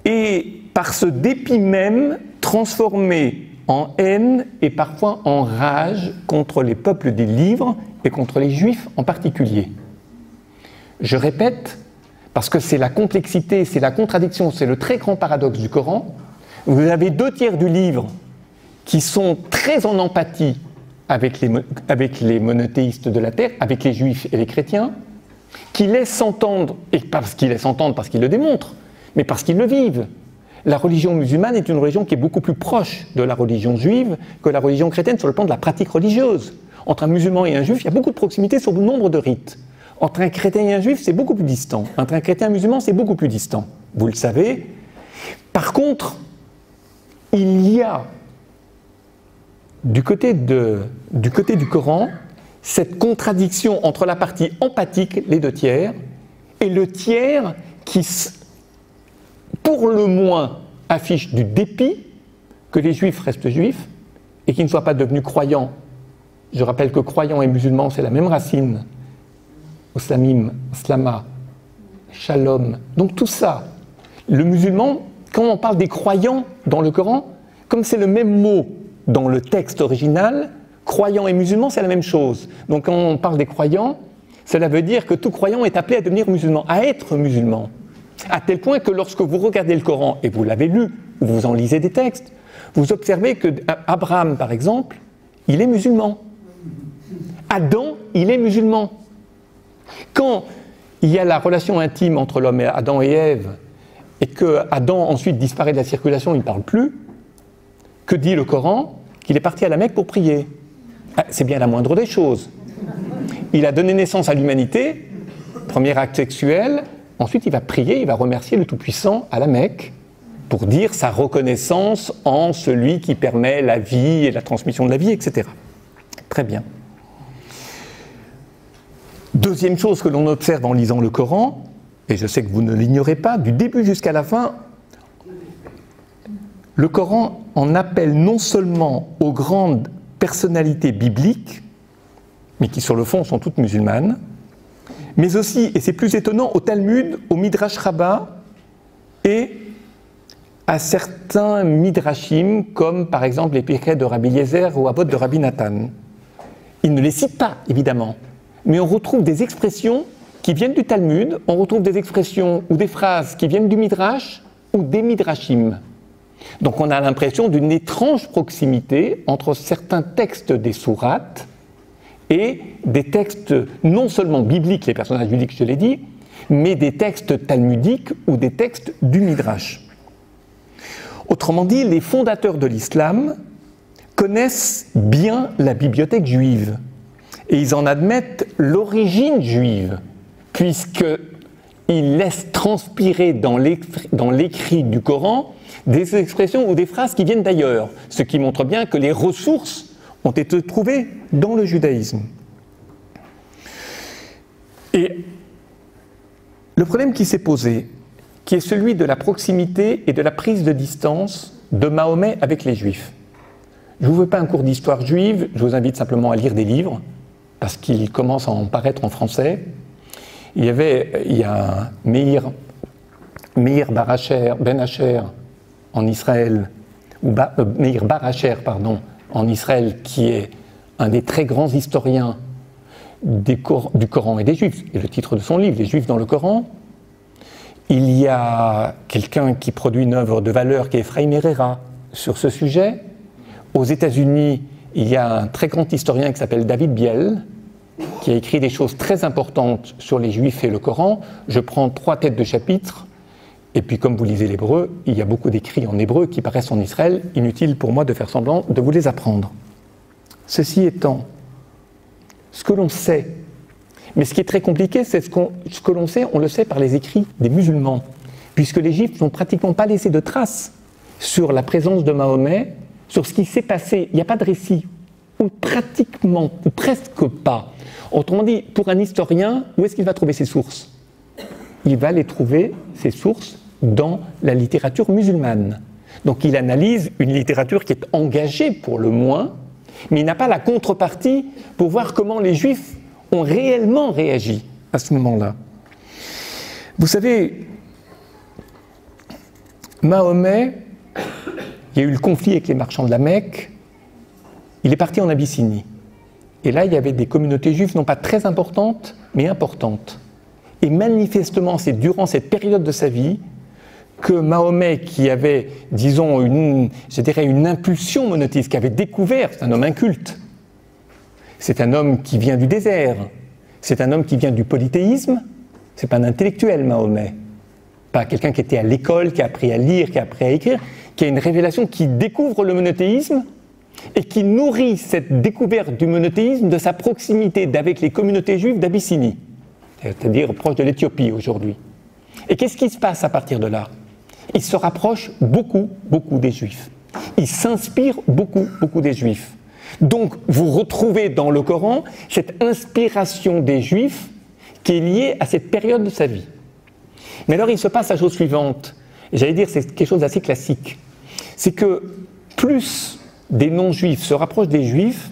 S1: et par ce dépit même transformé en haine et parfois en rage contre les peuples des livres et contre les juifs en particulier. Je répète, parce que c'est la complexité, c'est la contradiction, c'est le très grand paradoxe du Coran. Vous avez 2 tiers du livre qui sont très en empathie avec les monothéistes de la terre, avec les juifs et les chrétiens, qui laissent entendre, et pas parce qu'ils laissent entendre parce qu'ils le démontrent, mais parce qu'ils le vivent. La religion musulmane est une religion qui est beaucoup plus proche de la religion juive que la religion chrétienne sur le plan de la pratique religieuse. Entre un musulman et un juif, il y a beaucoup de proximité sur nombre de rites. Entre un chrétien et un juif, c'est beaucoup plus distant. Entre un chrétien et un musulman, c'est beaucoup plus distant. Vous le savez. Par contre, il y a du côté du Coran cette contradiction entre la partie empathique, les 2 tiers, et le tiers qui, pour le moins, affiche du dépit que les juifs restent juifs et qu'ils ne soient pas devenus croyants. Je rappelle que croyants et musulmans, c'est la même racine. Oslamim, slama, shalom. Donc tout ça, le musulman, quand on parle des croyants dans le Coran, comme c'est le même mot dans le texte original, croyants et musulmans, c'est la même chose. Donc quand on parle des croyants, cela veut dire que tout croyant est appelé à devenir musulman, à être musulman. À tel point que lorsque vous regardez le Coran, et vous l'avez lu, ou vous en lisez des textes, vous observez que Abraham, par exemple, il est musulman. Adam, il est musulman. Quand il y a la relation intime entre l'homme et Adam et Ève, et que Adam ensuite disparaît de la circulation, il ne parle plus, que dit le Coran? Qu'il est parti à la Mecque pour prier. C'est bien la moindre des choses. Il a donné naissance à l'humanité, premier acte sexuel, ensuite il va prier, il va remercier le Tout-Puissant à la Mecque pour dire sa reconnaissance en celui qui permet la vie et la transmission de la vie, etc. Très bien. Deuxième chose que l'on observe en lisant le Coran, et je sais que vous ne l'ignorez pas, du début jusqu'à la fin, le Coran en appelle non seulement aux grandes personnalités bibliques, mais qui sur le fond sont toutes musulmanes, mais aussi, et c'est plus étonnant, au Talmud, au Midrash Rabbah et à certains Midrashim, comme par exemple les Pirkei de Rabbi Eliezer ou Avot de Rabbi Nathan. Il ne les cite pas, évidemment, mais on retrouve des expressions qui viennent du Talmud, on retrouve des expressions ou des phrases qui viennent du Midrash ou des Midrashim. Donc on a l'impression d'une étrange proximité entre certains textes des sourates et des textes non seulement bibliques, les personnages bibliques, je l'ai dit, mais des textes talmudiques ou des textes du Midrash. Autrement dit, les fondateurs de l'islam connaissent bien la bibliothèque juive et ils en admettent l'origine juive, puisqu'ils laissent transpirer dans l'écrit du Coran des expressions ou des phrases qui viennent d'ailleurs, ce qui montre bien que les ressources ont été trouvées dans le judaïsme. Et le problème qui s'est posé, qui est celui de la proximité et de la prise de distance de Mahomet avec les Juifs. Je ne vous veux pas un cours d'histoire juive, je vous invite simplement à lire des livres, parce qu'ils commencent à en paraître en français. Il y a Meir Ben Asher en Israël, ou Meir Bar Asher, pardon, en Israël, qui est un des très grands historiens du Coran et des Juifs, et le titre de son livre, Les Juifs dans le Coran. Il y a quelqu'un qui produit une œuvre de valeur qui est Ephraim Herrera sur ce sujet. Aux États-Unis, il y a un très grand historien qui s'appelle David Biel, qui a écrit des choses très importantes sur les Juifs et le Coran. Je prends 3 têtes de chapitre, et puis comme vous lisez l'hébreu, il y a beaucoup d'écrits en hébreu qui paraissent en Israël. Inutile pour moi de faire semblant de vous les apprendre. Ceci étant, ce que l'on sait, mais ce qui est très compliqué, c'est ce que l'on sait, on le sait par les écrits des musulmans, puisque les Juifs n'ont pratiquement pas laissé de traces sur la présence de Mahomet, sur ce qui s'est passé. Il n'y a pas de récit, ou pratiquement, ou presque pas. Autrement dit, pour un historien, où est-ce qu'il va trouver ses sources? Il va les trouver, ses sources, dans la littérature musulmane. Donc il analyse une littérature qui est engagée pour le moins, mais il n'a pas la contrepartie pour voir comment les Juifs ont réellement réagi à ce moment-là. Vous savez, Mahomet, il y a eu le conflit avec les marchands de la Mecque, il est parti en Abyssinie. Et là, il y avait des communautés juives, non pas très importantes, mais importantes. Et manifestement, c'est durant cette période de sa vie que Mahomet, qui avait, disons, une impulsion monothéiste, qui avait découvert, c'est un homme inculte, c'est un homme qui vient du désert, c'est un homme qui vient du polythéisme, c'est pas un intellectuel, Mahomet, pas quelqu'un qui était à l'école, qui a appris à lire, qui a appris à écrire, qui a une révélation, qui découvre le monothéisme et qui nourrit cette découverte du monothéisme de sa proximité avec les communautés juives d'Abyssinie. c'est-à-dire proche de l'Éthiopie aujourd'hui. Et qu'est-ce qui se passe à partir de là? Il se rapproche beaucoup des Juifs. Il s'inspire beaucoup des Juifs. Donc vous retrouvez dans le Coran cette inspiration des Juifs qui est liée à cette période de sa vie. Mais alors il se passe la chose suivante, et j'allais dire c'est quelque chose d'assez classique, c'est que plus des non-juifs se rapprochent des juifs,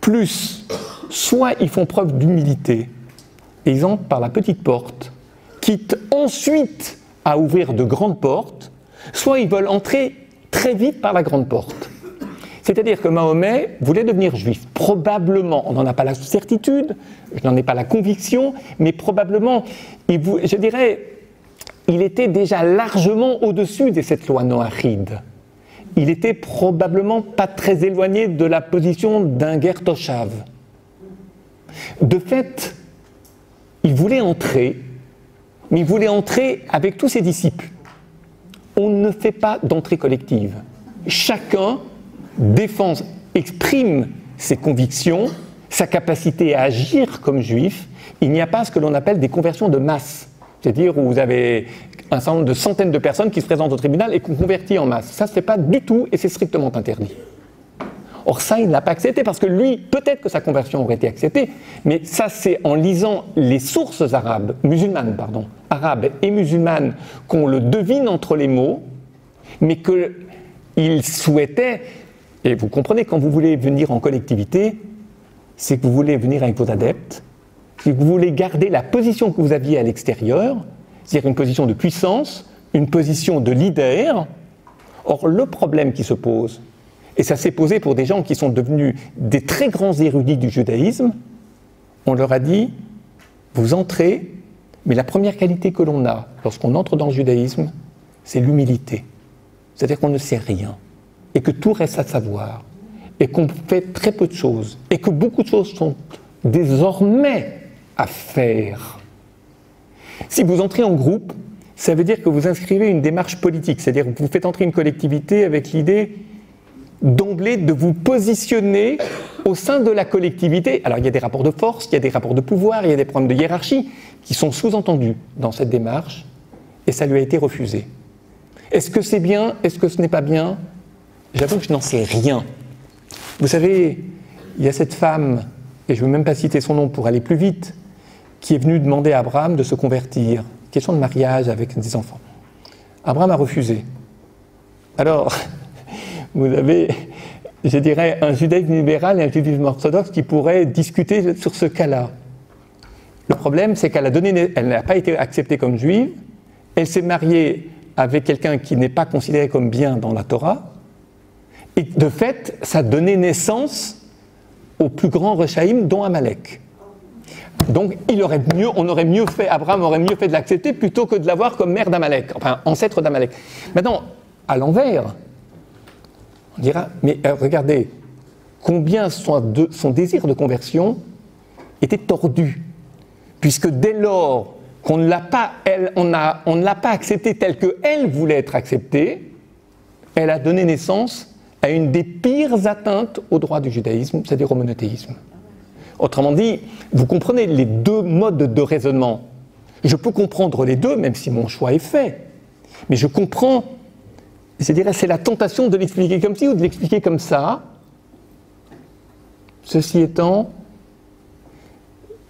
S1: plus soit ils font preuve d'humilité et ils entrent par la petite porte, quitte ensuite à ouvrir de grandes portes, soit ils veulent entrer très vite par la grande porte. C'est-à-dire que Mahomet voulait devenir juif. Probablement, on n'en a pas la certitude, je n'en ai pas la conviction, mais probablement, je dirais, il était déjà largement au-dessus de cette loi noachide. Il était probablement pas très éloigné de la position d'un ger toshav. De fait, il voulait entrer, mais il voulait entrer avec tous ses disciples. On ne fait pas d'entrée collective. Chacun exprime ses convictions, sa capacité à agir comme juif. Il n'y a pas ce que l'on appelle des conversions de masse, c'est-à-dire où vous avez un certain nombre de centaines de personnes qui se présentent au tribunal et qu'on convertit en masse. Ça ne se fait pas du tout et c'est strictement interdit. Or ça, il ne l'a pas accepté parce que lui, peut-être que sa conversion aurait été acceptée, mais ça c'est en lisant les sources arabes et musulmanes, qu'on le devine entre les mots, mais qu'il souhaitait. Et vous comprenez, quand vous voulez venir en collectivité, c'est que vous voulez venir avec vos adeptes, c'est que vous voulez garder la position que vous aviez à l'extérieur, c'est-à-dire une position de puissance, une position de leader. Or, le problème qui se pose, et ça s'est posé pour des gens qui sont devenus des très grands érudits du judaïsme, on leur a dit, vous entrez, mais la première qualité que l'on a lorsqu'on entre dans le judaïsme, c'est l'humilité. C'est-à-dire qu'on ne sait rien. Et que tout reste à savoir, et qu'on fait très peu de choses, et que beaucoup de choses sont désormais à faire. Si vous entrez en groupe, ça veut dire que vous inscrivez une démarche politique, c'est-à-dire que vous faites entrer une collectivité avec l'idée d'emblée de vous positionner au sein de la collectivité. Alors il y a des rapports de force, il y a des rapports de pouvoir, il y a des problèmes de hiérarchie qui sont sous-entendus dans cette démarche, et ça lui a été refusé. Est-ce que c'est bien? Est-ce que ce n'est pas bien? J'avoue que je n'en sais rien. Vous savez, il y a cette femme, et je ne veux même pas citer son nom pour aller plus vite, qui est venue demander à Abraham de se convertir. Question de mariage avec des enfants. Abraham a refusé. Alors, vous avez, je dirais, un judaïsme libéral et un judaïsme orthodoxe qui pourraient discuter sur ce cas-là. Le problème, c'est qu'elle n'a pas été acceptée comme juive, elle s'est mariée avec quelqu'un qui n'est pas considéré comme bien dans la Torah, et de fait, ça donnait naissance au plus grand Rechaïm, dont Amalek. Donc, Abraham aurait mieux fait de l'accepter plutôt que de l'avoir comme mère d'Amalek, enfin ancêtre d'Amalek. Maintenant, à l'envers, on dira, mais regardez, combien son désir de conversion était tordu, puisque dès lors qu'on ne l'a pas accepté tel qu'elle voulait être acceptée, elle a donné naissance à une des pires atteintes au droit du judaïsme, c'est-à-dire au monothéisme. Autrement dit, vous comprenez les deux modes de raisonnement. Je peux comprendre les deux, même si mon choix est fait. Mais je comprends, c'est-à-dire c'est la tentation de l'expliquer comme ci ou de l'expliquer comme ça. Ceci étant,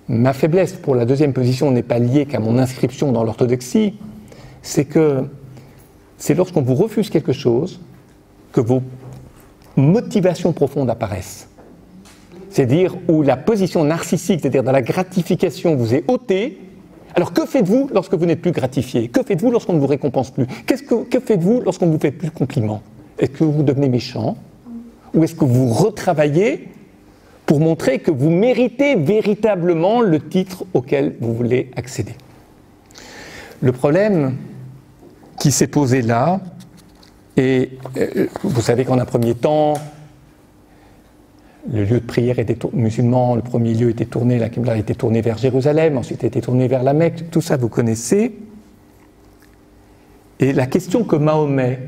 S1: ma faiblesse pour la deuxième position n'est pas liée qu'à mon inscription dans l'orthodoxie, c'est que c'est lorsqu'on vous refuse quelque chose que vos motivations profondes apparaissent. C'est-à-dire où la position narcissique, c'est-à-dire dans la gratification, vous est ôtée. Alors que faites-vous lorsque vous n'êtes plus gratifié? Que faites-vous lorsqu'on ne vous récompense plus? Que faites-vous lorsqu'on ne vous fait plus de compliments? Est-ce que vous devenez méchant? Ou est-ce que vous retravaillez pour montrer que vous méritez véritablement le titre auquel vous voulez accéder? Le problème qui s'est posé là, et vous savez qu'en un premier temps, le lieu de prière était musulman, le premier lieu était tourné, la Qibla était tournée vers Jérusalem, ensuite était tournée vers la Mecque, tout ça vous connaissez. Et la question que Mahomet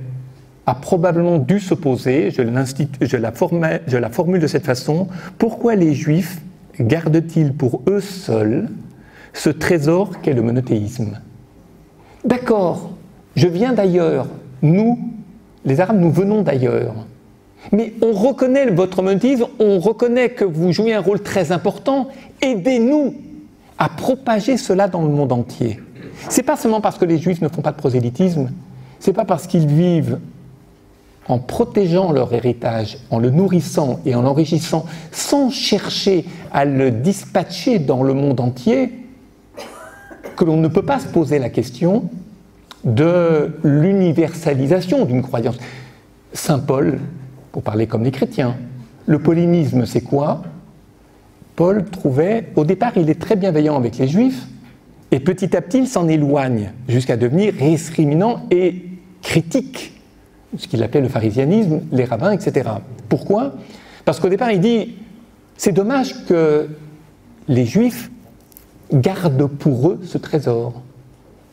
S1: a probablement dû se poser, je la formule de cette façon, pourquoi les Juifs gardent-ils pour eux seuls ce trésor qu'est le monothéisme? D'accord, je viens d'ailleurs, nous, les Arabes, nous venons d'ailleurs. Mais on reconnaît votre monothéisme, on reconnaît que vous jouez un rôle très important. Aidez-nous à propager cela dans le monde entier. Ce n'est pas seulement parce que les Juifs ne font pas de prosélytisme, ce n'est pas parce qu'ils vivent en protégeant leur héritage, en le nourrissant et en l'enrichissant, sans chercher à le dispatcher dans le monde entier, que l'on ne peut pas se poser la question de l'universalisation d'une croyance. Saint Paul, pour parler comme les chrétiens, le paulinisme, c'est quoi? Paul trouvait, au départ, il est très bienveillant avec les Juifs, et petit à petit, il s'en éloigne, jusqu'à devenir discriminant et critique, ce qu'il appelait le pharisianisme, les rabbins, etc. Pourquoi? Parce qu'au départ, il dit, c'est dommage que les Juifs gardent pour eux ce trésor.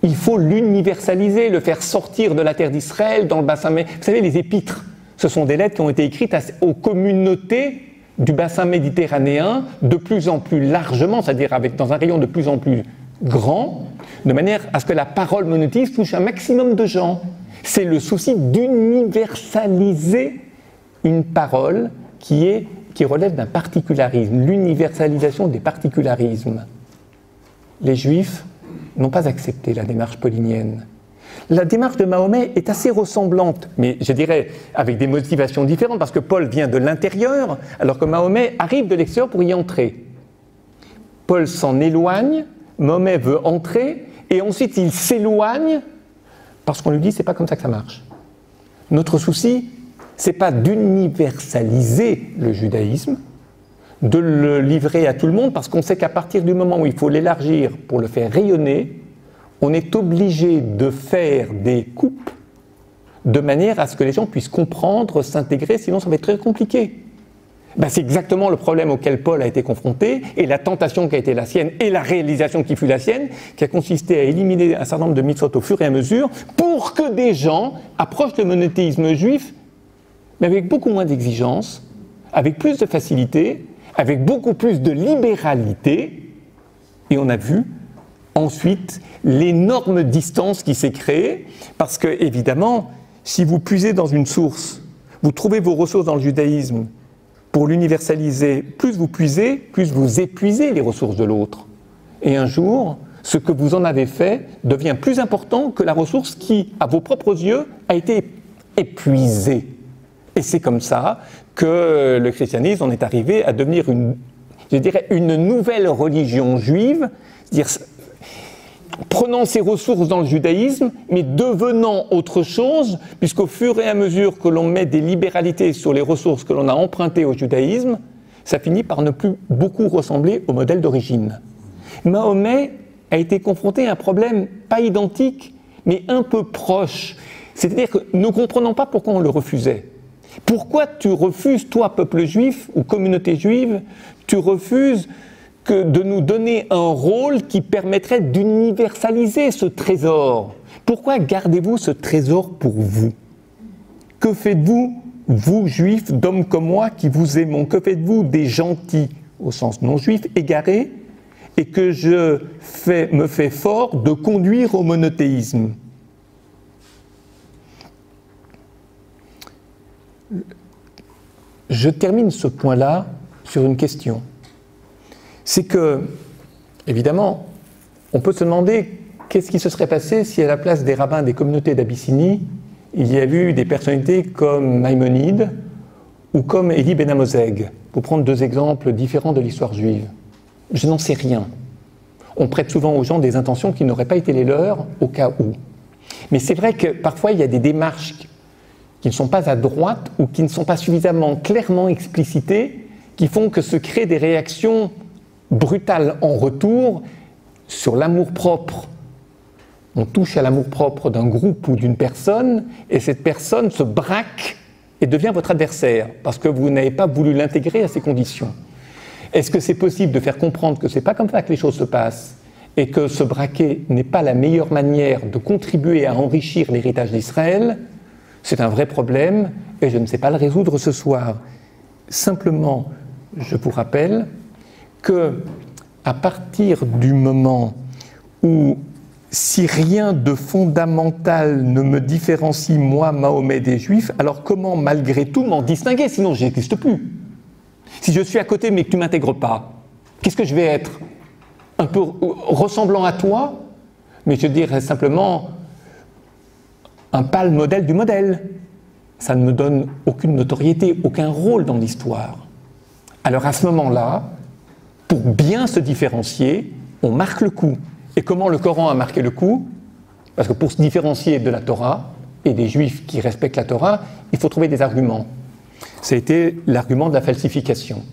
S1: Il faut l'universaliser, le faire sortir de la terre d'Israël, dans le bassin méditerranéen. Vous savez, les épîtres, ce sont des lettres qui ont été écrites aux communautés du bassin méditerranéen de plus en plus largement, c'est-à-dire dans un rayon de plus en plus grand, de manière à ce que la parole monothéiste touche un maximum de gens. C'est le souci d'universaliser une parole qui relève d'un particularisme, l'universalisation des particularismes. Les Juifs n'ont pas accepté la démarche paulinienne. La démarche de Mahomet est assez ressemblante, mais je dirais avec des motivations différentes, parce que Paul vient de l'intérieur, alors que Mahomet arrive de l'extérieur pour y entrer. Paul s'en éloigne, Mahomet veut entrer, et ensuite il s'éloigne, parce qu'on lui dit c'est pas comme ça que ça marche. Notre souci, c'est pas d'universaliser le judaïsme, de le livrer à tout le monde, parce qu'on sait qu'à partir du moment où il faut l'élargir pour le faire rayonner, on est obligé de faire des coupes de manière à ce que les gens puissent comprendre, s'intégrer, sinon ça va être très compliqué. C'est exactement le problème auquel Paul a été confronté, et la tentation qui a été la sienne, et la réalisation qui fut la sienne, qui a consisté à éliminer un certain nombre de mitzvot au fur et à mesure, pour que des gens approchent le monothéisme juif, mais avec beaucoup moins d'exigence, avec plus de facilité, avec beaucoup plus de libéralité, et on a vu ensuite l'énorme distance qui s'est créée, parce que, évidemment, si vous puisez dans une source, vous trouvez vos ressources dans le judaïsme pour l'universaliser, plus vous puisez, plus vous épuisez les ressources de l'autre. Et un jour, ce que vous en avez fait devient plus important que la ressource qui, à vos propres yeux, a été épuisée. Et c'est comme ça que le christianisme en est arrivé à devenir une nouvelle religion juive, c'est-à-dire prenant ses ressources dans le judaïsme, mais devenant autre chose, puisqu'au fur et à mesure que l'on met des libéralités sur les ressources que l'on a empruntées au judaïsme, ça finit par ne plus beaucoup ressembler au modèle d'origine. Mahomet a été confronté à un problème pas identique, mais un peu proche. C'est-à-dire que nous ne comprenons pas pourquoi on le refusait. Pourquoi tu refuses, toi, peuple juif ou communauté juive, tu refuses de nous donner un rôle qui permettrait d'universaliser ce trésor? Pourquoi gardez-vous ce trésor pour vous? Que faites-vous, vous, juifs, d'hommes comme moi qui vous aimons? Que faites-vous des gentils, au sens non juif, égarés, et que je me fais fort de conduire au monothéisme? Je termine ce point-là sur une question. C'est que, évidemment, on peut se demander qu'est-ce qui se serait passé si à la place des rabbins des communautés d'Abyssinie, il y avait eu des personnalités comme Maïmonide ou comme Élie Ben Amozeg, pour prendre deux exemples différents de l'histoire juive. Je n'en sais rien. On prête souvent aux gens des intentions qui n'auraient pas été les leurs au cas où. Mais c'est vrai que parfois il y a des démarches qui ne sont pas à droite ou qui ne sont pas suffisamment clairement explicitées, qui font que se créent des réactions brutales en retour sur l'amour-propre. On touche à l'amour-propre d'un groupe ou d'une personne, et cette personne se braque et devient votre adversaire, parce que vous n'avez pas voulu l'intégrer à ces conditions. Est-ce que c'est possible de faire comprendre que ce n'est pas comme ça que les choses se passent, et que se braquer n'est pas la meilleure manière de contribuer à enrichir l'héritage d'Israël? C'est un vrai problème, et je ne sais pas le résoudre ce soir. Simplement, je vous rappelle que à partir du moment où, si rien de fondamental ne me différencie, moi, Mahomet, des Juifs, alors comment, malgré tout, m'en distinguer? Sinon, je n'existe plus. Si je suis à côté, mais que tu ne m'intègres pas, qu'est-ce que je vais être? Un peu ressemblant à toi, mais je dirais simplement un pâle modèle du modèle. Ça ne me donne aucune notoriété, aucun rôle dans l'histoire. Alors à ce moment-là, pour bien se différencier, on marque le coup. Et comment le Coran a marqué le coup? Parce que pour se différencier de la Torah et des Juifs qui respectent la Torah, il faut trouver des arguments. Ça a été l'argument de la falsification.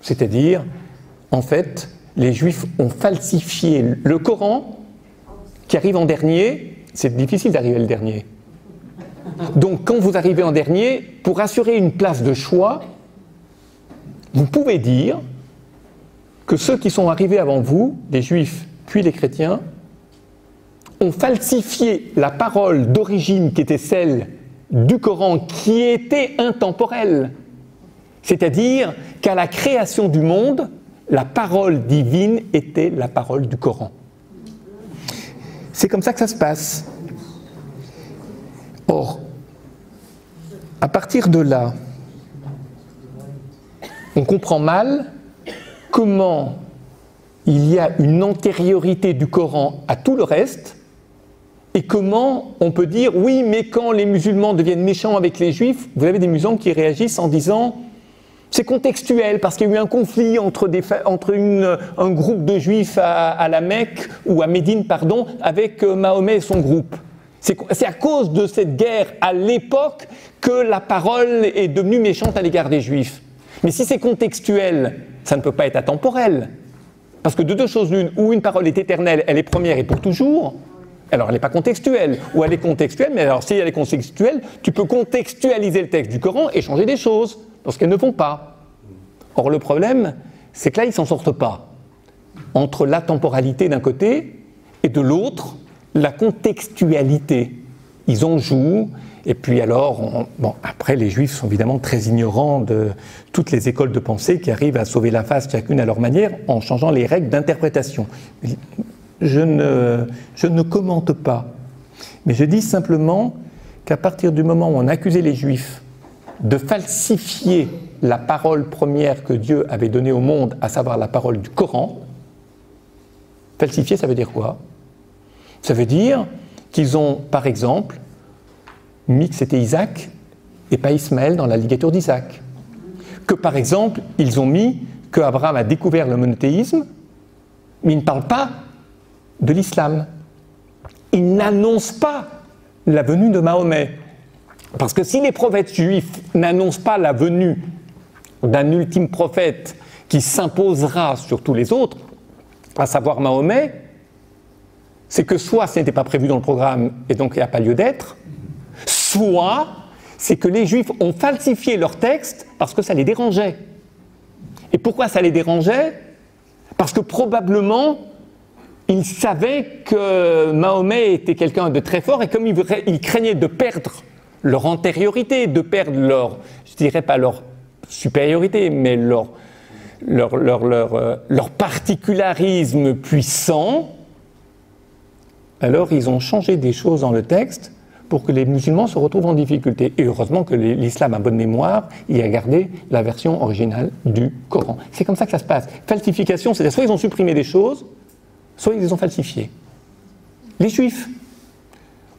S1: C'est-à-dire, en fait, les Juifs ont falsifié le Coran qui arrive en dernier. C'est difficile d'arriver le dernier. Donc, quand vous arrivez en dernier, pour assurer une place de choix, vous pouvez dire que ceux qui sont arrivés avant vous, les Juifs puis les chrétiens, ont falsifié la parole d'origine qui était celle du Coran, qui était intemporelle. C'est-à-dire qu'à la création du monde, la parole divine était la parole du Coran. C'est comme ça que ça se passe. Or, à partir de là, on comprend mal comment il y a une antériorité du Coran à tout le reste, et comment on peut dire, oui, mais quand les musulmans deviennent méchants avec les juifs, vous avez des musulmans qui réagissent en disant, c'est contextuel, parce qu'il y a eu un conflit entre un groupe de juifs à la Mecque, ou à Médine, pardon, avec Mahomet et son groupe. C'est à cause de cette guerre à l'époque que la parole est devenue méchante à l'égard des juifs. Mais si c'est contextuel, ça ne peut pas être atemporel. Parce que de deux choses l'une, ou une parole est éternelle, elle est première et pour toujours, alors elle n'est pas contextuelle, ou elle est contextuelle, mais alors si elle est contextuelle, tu peux contextualiser le texte du Coran et changer des choses, parce qu'elles ne vont pas. Or le problème, c'est que là, ils ne s'en sortent pas. Entre la temporalité d'un côté, et de l'autre, la contextualité. Ils en jouent, et puis alors, après les Juifs sont évidemment très ignorants de toutes les écoles de pensée qui arrivent à sauver la face chacune à leur manière en changeant les règles d'interprétation. Je ne commente pas, mais je dis simplement qu'à partir du moment où on accusait les Juifs de falsifier la parole première que Dieu avait donnée au monde, à savoir la parole du Coran, falsifier, ça veut dire quoi? Ça veut dire qu'ils ont, par exemple, mis que c'était Isaac et pas Ismaël dans la ligature d'Isaac. Que, par exemple, ils ont mis qu'Abraham a découvert le monothéisme, mais ils ne parlent pas de l'islam. Ils n'annoncent pas la venue de Mahomet. Parce que si les prophètes juifs n'annoncent pas la venue d'un ultime prophète qui s'imposera sur tous les autres, à savoir Mahomet, c'est que soit ce n'était pas prévu dans le programme et donc il n'y a pas lieu d'être, soit c'est que les Juifs ont falsifié leur texte parce que ça les dérangeait. Et pourquoi ça les dérangeait? Parce que probablement, ils savaient que Mahomet était quelqu'un de très fort et comme ils craignaient de perdre leur antériorité, de perdre leur, je dirais pas leur supériorité, mais leur particularisme puissant, alors ils ont changé des choses dans le texte pour que les musulmans se retrouvent en difficulté. Et heureusement que l'islam a bonne mémoire, il a gardé la version originale du Coran. C'est comme ça que ça se passe. Falsification, c'est-à-dire soit ils ont supprimé des choses, soit ils les ont falsifiées. Les Juifs.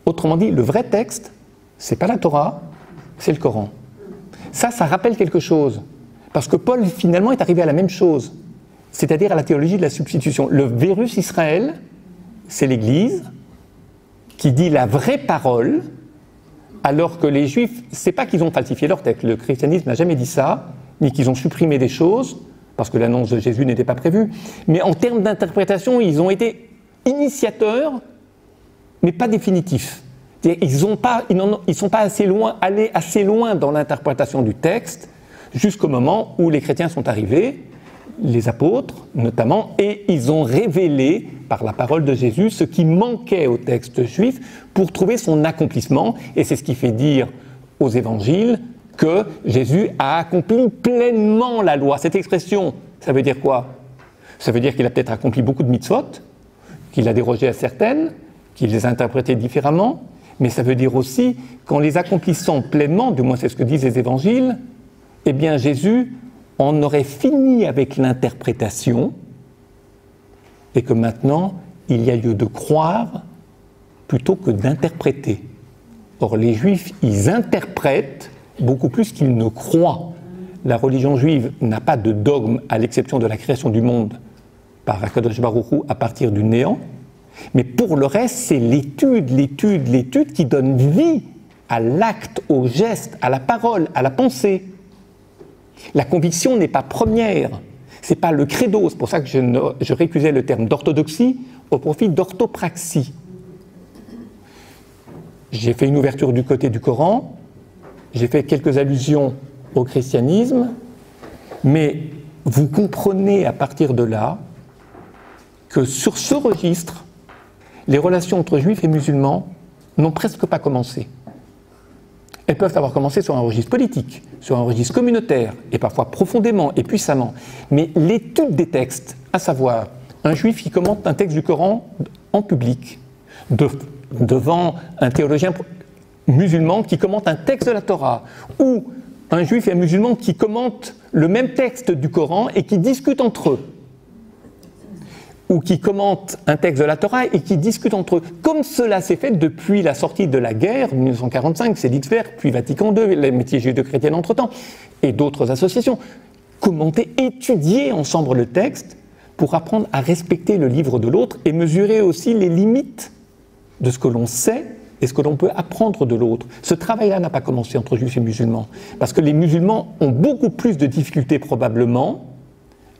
S1: Autrement dit, le vrai texte, c'est pas la Torah, c'est le Coran. Ça rappelle quelque chose. Parce que Paul, finalement, est arrivé à la même chose. C'est-à-dire à la théologie de la substitution. Le Vérus Israël, c'est l'Église qui dit la vraie parole, alors que les Juifs, c'est pas qu'ils ont falsifié leur texte. Le christianisme n'a jamais dit ça, ni qu'ils ont supprimé des choses, parce que l'annonce de Jésus n'était pas prévue. Mais en termes d'interprétation, ils ont été initiateurs, mais pas définitifs. Ils sont pas allés assez loin dans l'interprétation du texte, jusqu'au moment où les chrétiens sont arrivés, les apôtres notamment, et ils ont révélé par la parole de Jésus ce qui manquait au texte juif pour trouver son accomplissement. Et c'est ce qui fait dire aux évangiles que Jésus a accompli pleinement la loi. Cette expression, ça veut dire quoi? Ça veut dire qu'il a peut-être accompli beaucoup de mitzvot, qu'il a dérogé à certaines, qu'il les a interprétées différemment, mais ça veut dire aussi qu'en les accomplissant pleinement, du moins c'est ce que disent les évangiles, eh bien Jésus en aurait fini avec l'interprétation et que maintenant il y a lieu de croire plutôt que d'interpréter. Or les Juifs, ils interprètent beaucoup plus qu'ils ne croient. La religion juive n'a pas de dogme à l'exception de la création du monde par Akadosh Baruch Hu à partir du néant, mais pour le reste, c'est l'étude qui donne vie à l'acte, au geste, à la parole, à la pensée. La conviction n'est pas première, c'est pas le credo, c'est pour ça que je récusais le terme d'orthodoxie au profit d'orthopraxie. J'ai fait une ouverture du côté du Coran, j'ai fait quelques allusions au christianisme, mais vous comprenez à partir de là que sur ce registre, les relations entre juifs et musulmans n'ont presque pas commencé. Elles peuvent avoir commencé sur un registre politique, sur un registre communautaire, et parfois profondément et puissamment. Mais l'étude des textes, à savoir un juif qui commente un texte du Coran en public, devant un théologien musulman qui commente un texte de la Torah, ou un juif et un musulman qui commentent le même texte du Coran et qui discutent entre eux, ou qui commentent un texte de la Torah et qui discutent entre eux. Comme cela s'est fait depuis la sortie de la guerre, 1945, c'est l'ITFER, puis Vatican II, l'amitié judéo-chrétienne entre-temps, et d'autres associations. Commenter, étudier ensemble le texte pour apprendre à respecter le livre de l'autre et mesurer aussi les limites de ce que l'on sait et ce que l'on peut apprendre de l'autre. Ce travail-là n'a pas commencé entre juifs et musulmans, parce que les musulmans ont beaucoup plus de difficultés probablement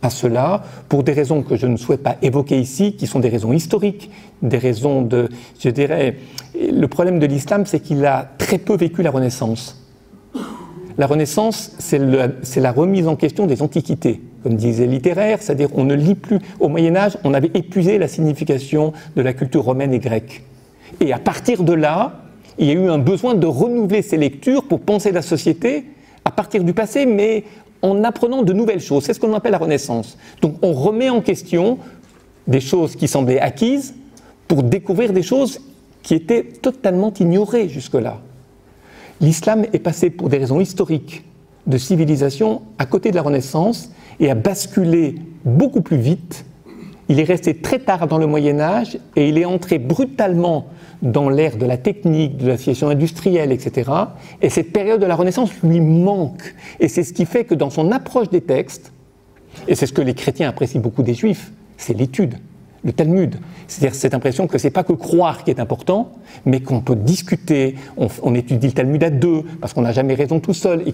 S1: à cela, pour des raisons que je ne souhaite pas évoquer ici, qui sont des raisons historiques, des raisons de, je dirais, le problème de l'islam, c'est qu'il a très peu vécu la Renaissance. La Renaissance, c'est la remise en question des antiquités, comme disait littéraire, c'est-à-dire on ne lit plus. Au Moyen-Âge, on avait épuisé la signification de la culture romaine et grecque. Et à partir de là, il y a eu un besoin de renouveler ces lectures pour penser la société à partir du passé, mais en apprenant de nouvelles choses. C'est ce qu'on appelle la Renaissance. Donc on remet en question des choses qui semblaient acquises pour découvrir des choses qui étaient totalement ignorées jusque-là. L'islam est passé pour des raisons historiques de civilisation à côté de la Renaissance et a basculé beaucoup plus vite. Il est resté très tard dans le Moyen-Âge et il est entré brutalement dans l'ère de la technique, de l'aviation industrielle, etc. Et cette période de la Renaissance lui manque. Et c'est ce qui fait que dans son approche des textes, et c'est ce que les chrétiens apprécient beaucoup des juifs, c'est l'étude, le Talmud. C'est-à-dire cette impression que c'est pas que croire qui est important, mais qu'on peut discuter, on étudie le Talmud à deux, parce qu'on n'a jamais raison tout seul, et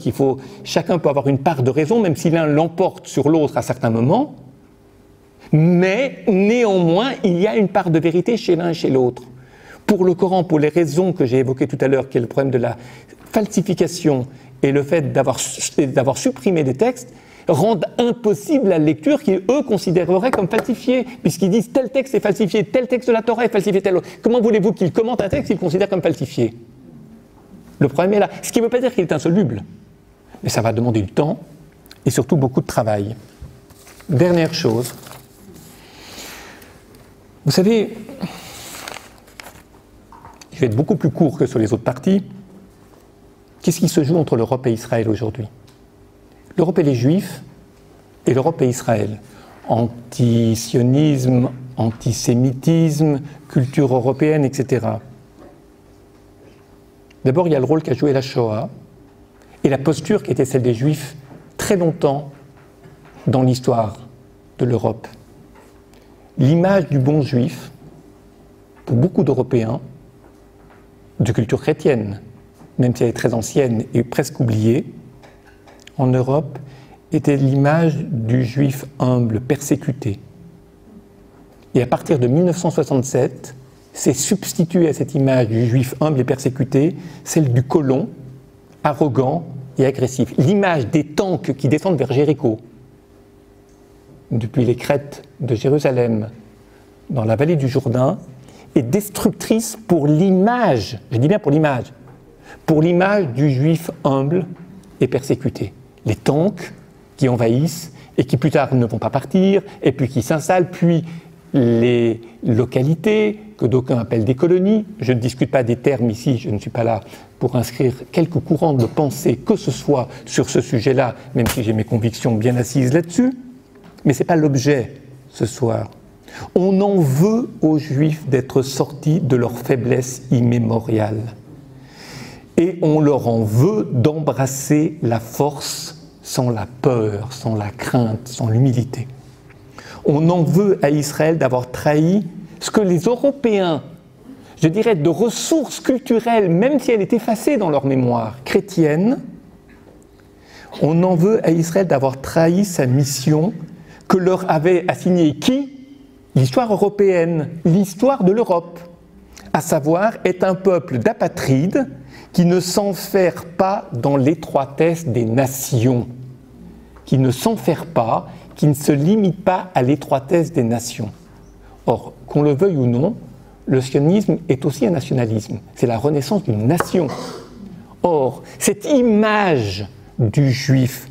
S1: chacun peut avoir une part de raison, même si l'un l'emporte sur l'autre à certains moments, mais néanmoins, il y a une part de vérité chez l'un et chez l'autre. Pour le Coran, pour les raisons que j'ai évoquées tout à l'heure, qui est le problème de la falsification et le fait d'avoir supprimé des textes, rendent impossible la lecture qu'ils, eux, considéreraient comme falsifiée, puisqu'ils disent tel texte est falsifié, tel texte de la Torah est falsifié, tel autre. Comment voulez-vous qu'ils commentent un texte qu'ils considèrent comme falsifié? Le problème est là. Ce qui ne veut pas dire qu'il est insoluble, mais ça va demander du temps et surtout beaucoup de travail. Dernière chose. Vous savez, je vais être beaucoup plus court que sur les autres parties. Qu'est-ce qui se joue entre l'Europe et Israël aujourd'hui? L'Europe et les Juifs, et l'Europe et Israël. Antisionisme, antisémitisme, culture européenne, etc. D'abord, il y a le rôle qu'a joué la Shoah, et la posture qui était celle des Juifs très longtemps dans l'histoire de l'Europe. L'image du bon Juif, pour beaucoup d'Européens, de culture chrétienne, même si elle est très ancienne et presque oubliée, en Europe, était l'image du Juif humble, persécuté. Et à partir de 1967, s'est substituée à cette image du Juif humble et persécuté, celle du colon, arrogant et agressif. L'image des tanks qui descendent vers Jéricho, depuis les crêtes de Jérusalem, dans la vallée du Jourdain, est destructrice pour l'image, je dis bien pour l'image du Juif humble et persécuté. Les tanks qui envahissent et qui plus tard ne vont pas partir, et puis qui s'installent, puis les localités, que d'aucuns appellent des colonies. Je ne discute pas des termes ici, je ne suis pas là pour inscrire quelques courants de pensée que ce soit sur ce sujet-là, même si j'ai mes convictions bien assises là-dessus. Mais ce n'est pas l'objet ce soir. On en veut aux Juifs d'être sortis de leur faiblesse immémoriale. Et on leur en veut d'embrasser la force sans la peur, sans la crainte, sans l'humilité. On en veut à Israël d'avoir trahi ce que les Européens, je dirais, de ressources culturelles, même si elles étaient effacées dans leur mémoire chrétienne, on en veut à Israël d'avoir trahi sa mission que leur avait assignée qui ? L'histoire européenne, l'histoire de l'Europe, à savoir être un peuple d'apatrides qui ne s'enferre pas dans l'étroitesse des nations, qui ne s'enferre pas, qui ne se limite pas à l'étroitesse des nations. Or, qu'on le veuille ou non, le sionisme est aussi un nationalisme. C'est la renaissance d'une nation. Or, cette image du juif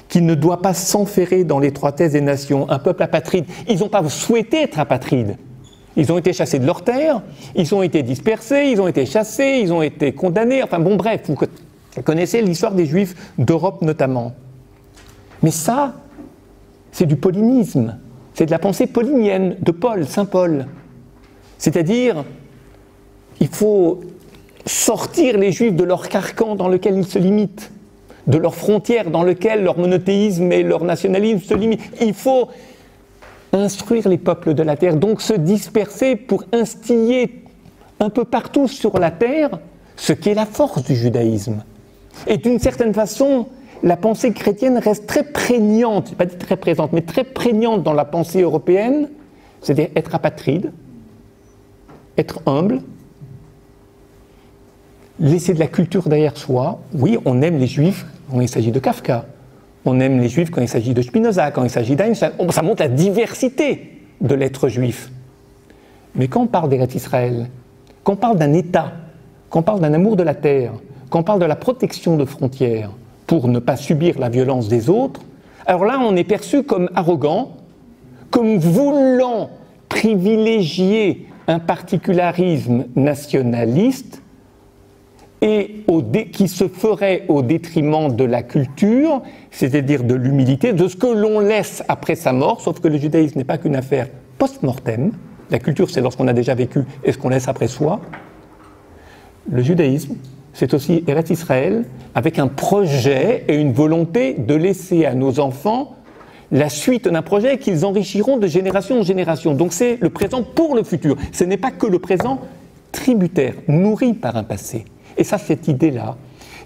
S1: qui ne doit pas s'enferrer dans l'étroitesse des nations, un peuple apatride, ils n'ont pas souhaité être apatrides. Ils ont été chassés de leur terre, ils ont été dispersés, ils ont été chassés, ils ont été condamnés, enfin bon bref, vous connaissez l'histoire des Juifs d'Europe notamment. Mais ça, c'est du paulinisme, c'est de la pensée paulinienne de Paul, Saint Paul. C'est-à-dire, il faut sortir les Juifs de leur carcan dans lequel ils se limitent, de leurs frontières dans lesquelles leur monothéisme et leur nationalisme se limitent. Il faut instruire les peuples de la terre, donc se disperser pour instiller un peu partout sur la terre ce qui est la force du judaïsme. Et d'une certaine façon, la pensée chrétienne reste très prégnante, je n'ai pas dit très présente, mais très prégnante dans la pensée européenne, c'est-à-dire être apatride, être humble, laisser de la culture derrière soi. Oui, on aime les Juifs quand il s'agit de Kafka. On aime les Juifs quand il s'agit de Spinoza, quand il s'agit d'Einstein. Ça montre la diversité de l'être juif. Mais quand on parle d'Eretz Israël, quand on parle d'un État, quand on parle d'un amour de la terre, quand on parle de la protection de frontières pour ne pas subir la violence des autres, alors là, on est perçu comme arrogant, comme voulant privilégier un particularisme nationaliste et qui se ferait au détriment de la culture, c'est-à-dire de l'humilité, de ce que l'on laisse après sa mort, sauf que le judaïsme n'est pas qu'une affaire post-mortem. La culture, c'est lorsqu'on a déjà vécu et ce qu'on laisse après soi. Le judaïsme, c'est aussi Eretz Israël, avec un projet et une volonté de laisser à nos enfants la suite d'un projet qu'ils enrichiront de génération en génération. Donc c'est le présent pour le futur. Ce n'est pas que le présent tributaire, nourri par un passé. Et ça, cette idée-là,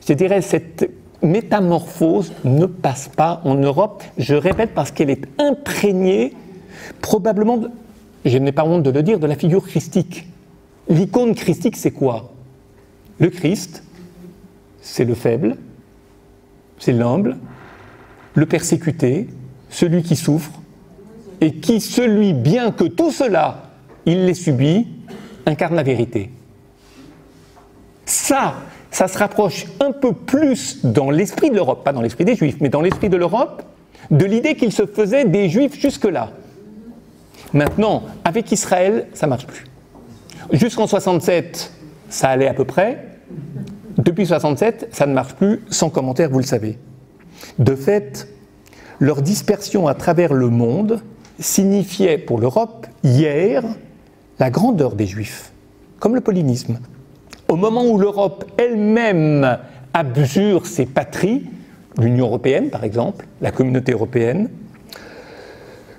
S1: je dirais, cette métamorphose ne passe pas en Europe, je répète, parce qu'elle est imprégnée, probablement, je n'ai pas honte de le dire, de la figure christique. L'icône christique, c'est quoi ? Le Christ, c'est le faible, c'est l'humble, le persécuté, celui qui souffre, et qui, celui, bien que tout cela, il l'ait subi, incarne la vérité. Ça se rapproche un peu plus dans l'esprit de l'Europe, pas dans l'esprit des Juifs, mais dans l'esprit de l'Europe, de l'idée qu'il se faisait des Juifs jusque-là. Maintenant, avec Israël, ça ne marche plus. Jusqu'en 67, ça allait à peu près. Depuis 67, ça ne marche plus, sans commentaire, vous le savez. De fait, leur dispersion à travers le monde signifiait pour l'Europe, hier, la grandeur des Juifs, comme le paulinisme. Au moment où l'Europe elle-même abjure ses patries, l'Union européenne par exemple, la communauté européenne,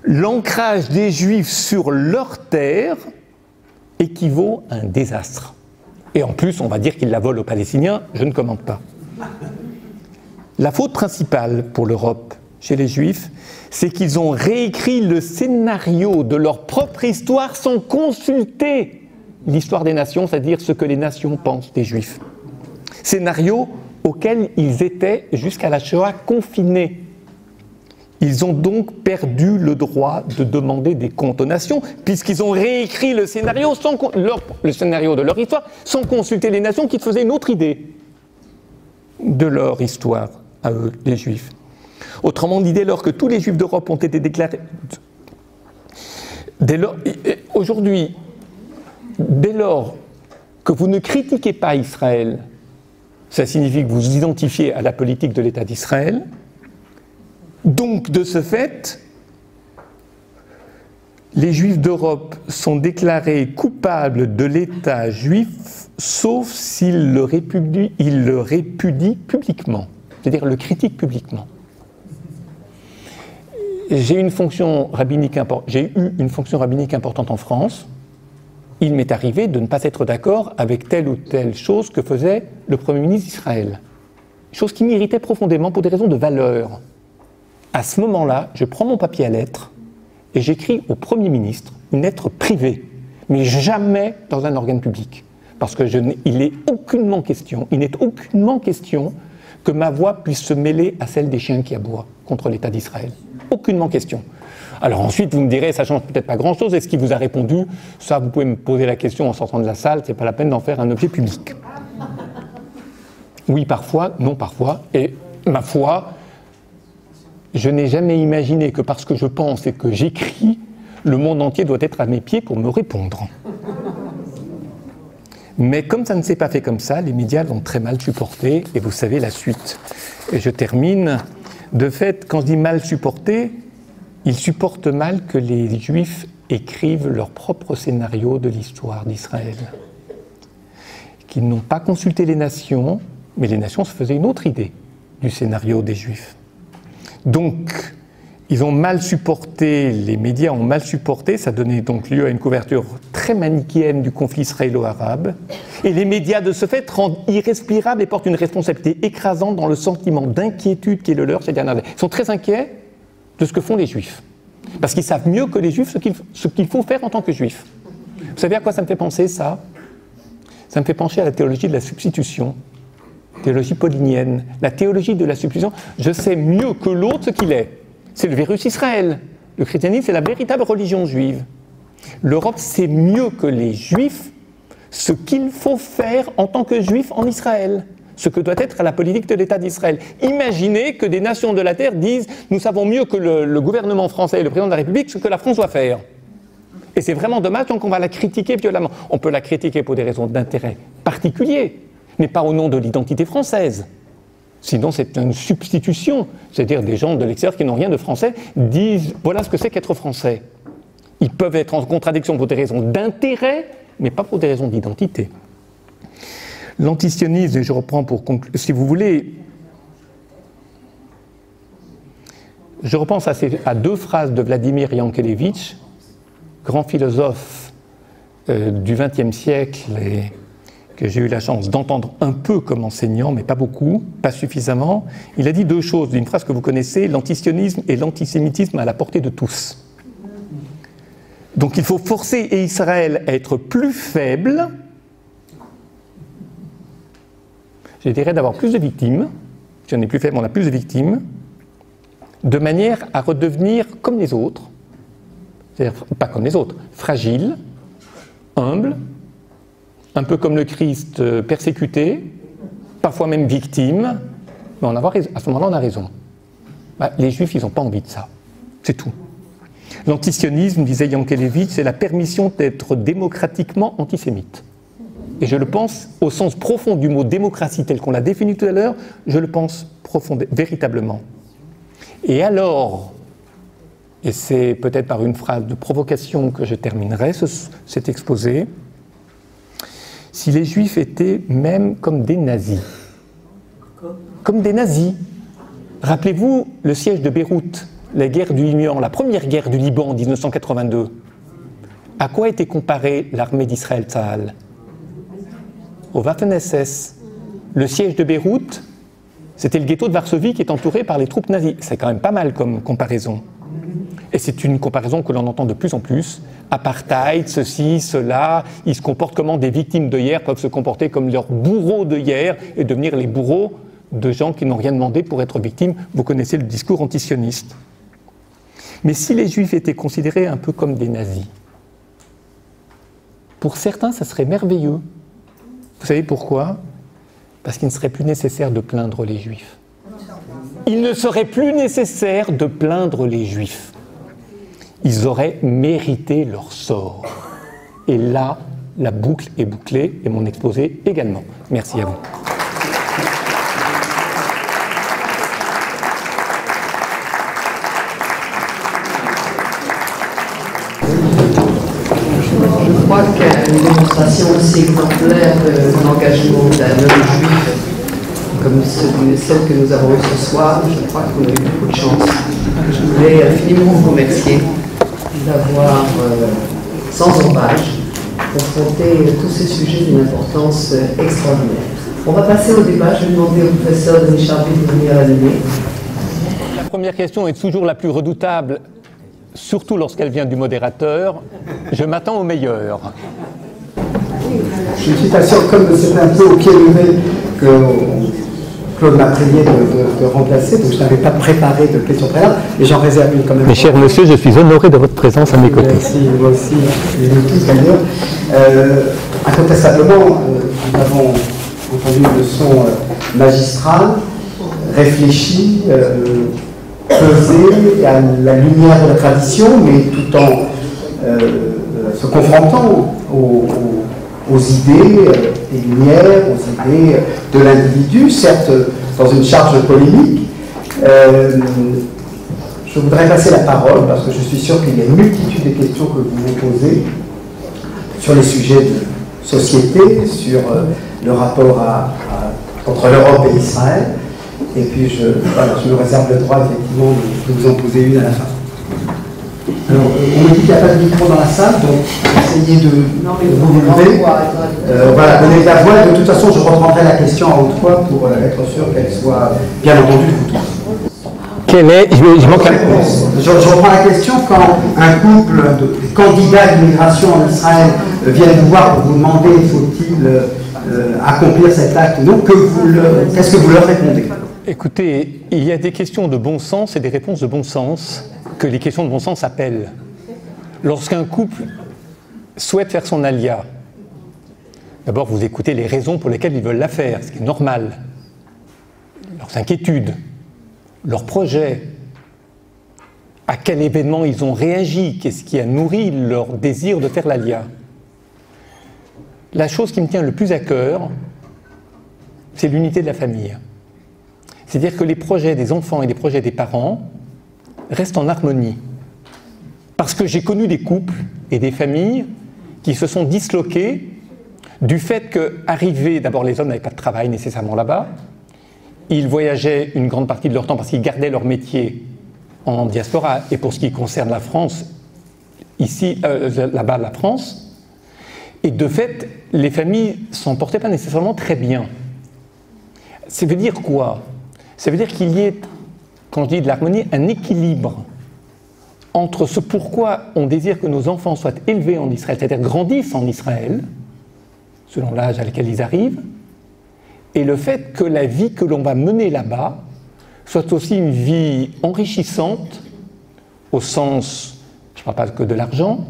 S1: l'ancrage des Juifs sur leur terre équivaut à un désastre. Et en plus, on va dire qu'ils la volent aux Palestiniens, je ne commente pas. La faute principale pour l'Europe, chez les Juifs, c'est qu'ils ont réécrit le scénario de leur propre histoire sans consulter l'histoire des nations, c'est-à-dire ce que les nations pensent des Juifs. Scénario auquel ils étaient, jusqu'à la Shoah, confinés. Ils ont donc perdu le droit de demander des comptes aux nations, puisqu'ils ont réécrit le scénario, le scénario de leur histoire, sans consulter les nations qui faisaient une autre idée de leur histoire, à eux, les Juifs. Autrement dit, dès lors que tous les Juifs d'Europe ont été déclarés... Aujourd'hui, dès lors que vous ne critiquez pas Israël, ça signifie que vous vous identifiez à la politique de l'État d'Israël. Donc, de ce fait, les Juifs d'Europe sont déclarés coupables de l'État juif, sauf s'ils le répudient publiquement, c'est-à-dire le critiquent publiquement. J'ai eu une fonction rabbinique importante en France. Il m'est arrivé de ne pas être d'accord avec telle ou telle chose que faisait le Premier ministre d'Israël. Chose qui m'irritait profondément pour des raisons de valeur. À ce moment-là, je prends mon papier à lettres et j'écris au Premier ministre une lettre privée, mais jamais dans un organe public. Parce qu'il n'est aucunement question que ma voix puisse se mêler à celle des chiens qui aboient contre l'État d'Israël. Aucunement question. Alors ensuite, vous me direz, ça ne change peut-être pas grand-chose. Est-ce qu'il vous a répondu? Ça, vous pouvez me poser la question en sortant de la salle, c'est pas la peine d'en faire un objet public. Oui, parfois, non, parfois. Et ma foi, je n'ai jamais imaginé que parce que je pense et que j'écris, le monde entier doit être à mes pieds pour me répondre. Mais comme ça ne s'est pas fait comme ça, les médias l'ont très mal supporté, et vous savez la suite. Et je termine. De fait, quand je dis mal supporté, ils supportent mal que les Juifs écrivent leur propre scénario de l'histoire d'Israël. Qu'ils n'ont pas consulté les nations, mais les nations se faisaient une autre idée du scénario des Juifs. Donc, ils ont mal supporté, les médias ont mal supporté, ça donnait donc lieu à une couverture très manichéenne du conflit israélo-arabe. Et les médias, de ce fait, rendent irrespirables et portent une responsabilité écrasante dans le sentiment d'inquiétude qui est le leur ces dernières années. Ils sont très inquiets de ce que font les Juifs. Parce qu'ils savent mieux que les Juifs ce qu'il faut faire en tant que Juifs. Vous savez à quoi ça me fait penser, ça? Ça me fait penser à la théologie de la substitution. Théologie paulinienne. La théologie de la substitution, je sais mieux que l'autre ce qu'il est. C'est le virus Israël. Le christianisme, c'est la véritable religion juive. L'Europe sait mieux que les Juifs ce qu'il faut faire en tant que Juif en Israël, ce que doit être la politique de l'État d'Israël. Imaginez que des nations de la Terre disent « nous savons mieux que le gouvernement français et le président de la République ce que la France doit faire ». Et c'est vraiment dommage, donc on va la critiquer violemment. On peut la critiquer pour des raisons d'intérêt particuliers, mais pas au nom de l'identité française. Sinon, c'est une substitution. C'est-à-dire des gens de l'extérieur qui n'ont rien de français disent « voilà ce que c'est qu'être français ». Ils peuvent être en contradiction pour des raisons d'intérêt, mais pas pour des raisons d'identité. L'antisionisme, et je reprends pour conclure, si vous voulez, je repense à deux phrases de Vladimir Yankelevitch, grand philosophe du XXe siècle, et que j'ai eu la chance d'entendre un peu comme enseignant, mais pas beaucoup, pas suffisamment. Il a dit deux choses, une phrase que vous connaissez, l'antisionisme et l'antisémitisme à la portée de tous. Donc il faut forcer Israël à être plus faible, je dirais d'avoir plus de victimes, si on est plus faible, on a plus de victimes, de manière à redevenir comme les autres, c'est-à-dire pas comme les autres, fragile, humble, un peu comme le Christ persécuté, parfois même victime, mais à ce moment-là on a raison. Les Juifs, ils n'ont pas envie de ça, c'est tout. L'antisionisme, disait Yankelevitch, c'est la permission d'être démocratiquement antisémite. Et je le pense, au sens profond du mot démocratie tel qu'on l'a défini tout à l'heure, je le pense véritablement. Et alors, et c'est peut-être par une phrase de provocation que je terminerai cet exposé, si les Juifs étaient même comme des nazis. Comme des nazis. Rappelez-vous le siège de Beyrouth, la guerre du Liban, la première guerre du Liban en 1982. À quoi était comparée l'armée d'Israël Tzahal? Au Waffen-SS. Le siège de Beyrouth, c'était le ghetto de Varsovie qui est entouré par les troupes nazies. C'est quand même pas mal comme comparaison. Et c'est une comparaison que l'on entend de plus en plus. Apartheid, ceci, cela, ils se comportent comment des victimes de hier peuvent se comporter comme leurs bourreaux de hier et devenir les bourreaux de gens qui n'ont rien demandé pour être victimes. Vous connaissez le discours antisioniste. Mais si les Juifs étaient considérés un peu comme des nazis, pour certains, ça serait merveilleux. Vous savez pourquoi? Parce qu'il ne serait plus nécessaire de plaindre les Juifs. il ne serait plus nécessaire de plaindre les Juifs. Ils auraient mérité leur sort. Et là, la boucle est bouclée et mon exposé également. Merci à vous.
S2: Je crois qu'une démonstration aussi exemplaire de l'engagement d'un homme juif comme celle que nous avons eue ce soir, je crois qu'on a eu beaucoup de chance. Je voulais infiniment vous remercier d'avoir, sans embâche, confronté tous ces sujets d'une importance extraordinaire. On va passer au débat. Je vais demander au professeur Denis Charvet de venir animer.
S1: La première question est toujours la plus redoutable, surtout lorsqu'elle vient du modérateur. Je m'attends au meilleur.
S3: Je ne suis pas sûr, comme c'était un peu au pied levé que Claude m'a prié de remplacer, donc je n'avais pas préparé de questions préalables, et j'en réserve une quand même.
S1: Mes chers monsieur, je suis honoré de votre présence à mes côtés.
S3: Merci, moi aussi, et nous tous d'ailleurs. Incontestablement, nous avons entendu une leçon magistrale, réfléchie, pesée à la lumière de la tradition, mais tout en se confrontant aux idées des Lumières, aux idées de l'individu, certes dans une charge polémique. Je voudrais passer la parole, parce que je suis sûr qu'il y a une multitude de questions que vous vous posez sur les sujets de société, sur le rapport entre l'Europe et Israël. Et puis je me réserve le droit effectivement de vous en poser une à la fin. Alors, on me dit qu'il n'y a pas de micro dans la salle, donc essayez de vous lever. Voilà, donnez de la voix. De toute façon, je reprendrai la question à haute voix pour être sûr qu'elle soit bien entendue de vous tous.
S1: Quelle est...
S3: Je reprends la question quand un couple de candidats d'immigration en Israël vient vous voir pour vous demander faut-il accomplir cet acte. Donc, qu'est-ce que vous leur répondez?
S1: Écoutez, il y a des questions de bon sens et des réponses de bon sens que les questions de bon sens appellent. Lorsqu'un couple souhaite faire son alia, d'abord vous écoutez les raisons pour lesquelles ils veulent la faire, ce qui est normal, leurs inquiétudes, leurs projets, à quel événement ils ont réagi, qu'est-ce qui a nourri leur désir de faire l'alia. La chose qui me tient le plus à cœur, c'est l'unité de la famille. C'est-à-dire que les projets des enfants et les projets des parents restent en harmonie. Parce que j'ai connu des couples et des familles qui se sont disloqués du fait qu'arrivés, d'abord les hommes n'avaient pas de travail nécessairement là-bas, ils voyageaient une grande partie de leur temps parce qu'ils gardaient leur métier en diaspora, et pour ce qui concerne la France, ici, là-bas la France, et de fait, les familles ne s'en portaient pas nécessairement très bien. Ça veut dire quoi? Ça veut dire qu'il y ait, quand je dis de l'harmonie, un équilibre entre ce pourquoi on désire que nos enfants soient élevés en Israël, c'est-à-dire grandissent en Israël, selon l'âge à lequel ils arrivent, et le fait que la vie que l'on va mener là-bas soit aussi une vie enrichissante, au sens, je ne parle pas que de l'argent,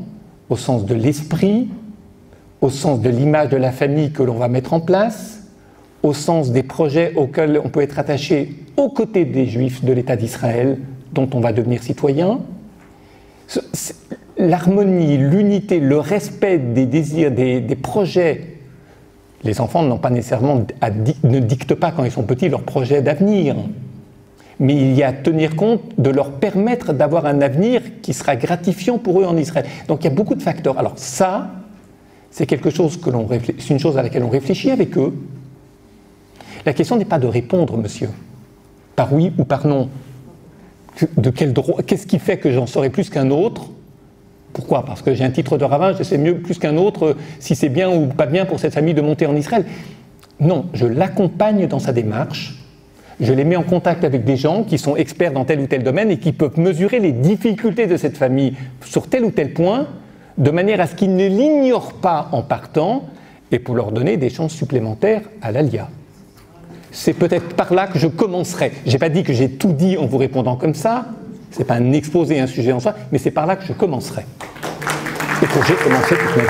S1: au sens de l'esprit, au sens de l'image de la famille que l'on va mettre en place, au sens des projets auxquels on peut être attaché aux côtés des Juifs de l'État d'Israël, dont on va devenir citoyen. L'harmonie, l'unité, le respect des désirs, des projets. Les enfants n'ont pas nécessairement ne dictent pas quand ils sont petits leurs projets d'avenir. Mais il y a à tenir compte de leur permettre d'avoir un avenir qui sera gratifiant pour eux en Israël. Donc il y a beaucoup de facteurs. Alors ça, c'est quelque chose c'est une chose à laquelle on réfléchit avec eux. La question n'est pas de répondre, monsieur, par oui ou par non. De quel droit? Qu'est-ce qui fait que j'en saurai plus qu'un autre? Pourquoi? Parce que j'ai un titre de rabbin, je sais mieux plus qu'un autre si c'est bien ou pas bien pour cette famille de monter en Israël. Non, je l'accompagne dans sa démarche, je les mets en contact avec des gens qui sont experts dans tel ou tel domaine et qui peuvent mesurer les difficultés de cette famille sur tel ou tel point, de manière à ce qu'ils ne l'ignorent pas en partant et pour leur donner des chances supplémentaires à l'alia. C'est peut-être par là que je commencerai. Je n'ai pas dit que j'ai tout dit en vous répondant comme ça, ce n'est pas un exposé, un sujet en soi, mais c'est par là que je commencerai. Et que j'ai commencé toute ma vie.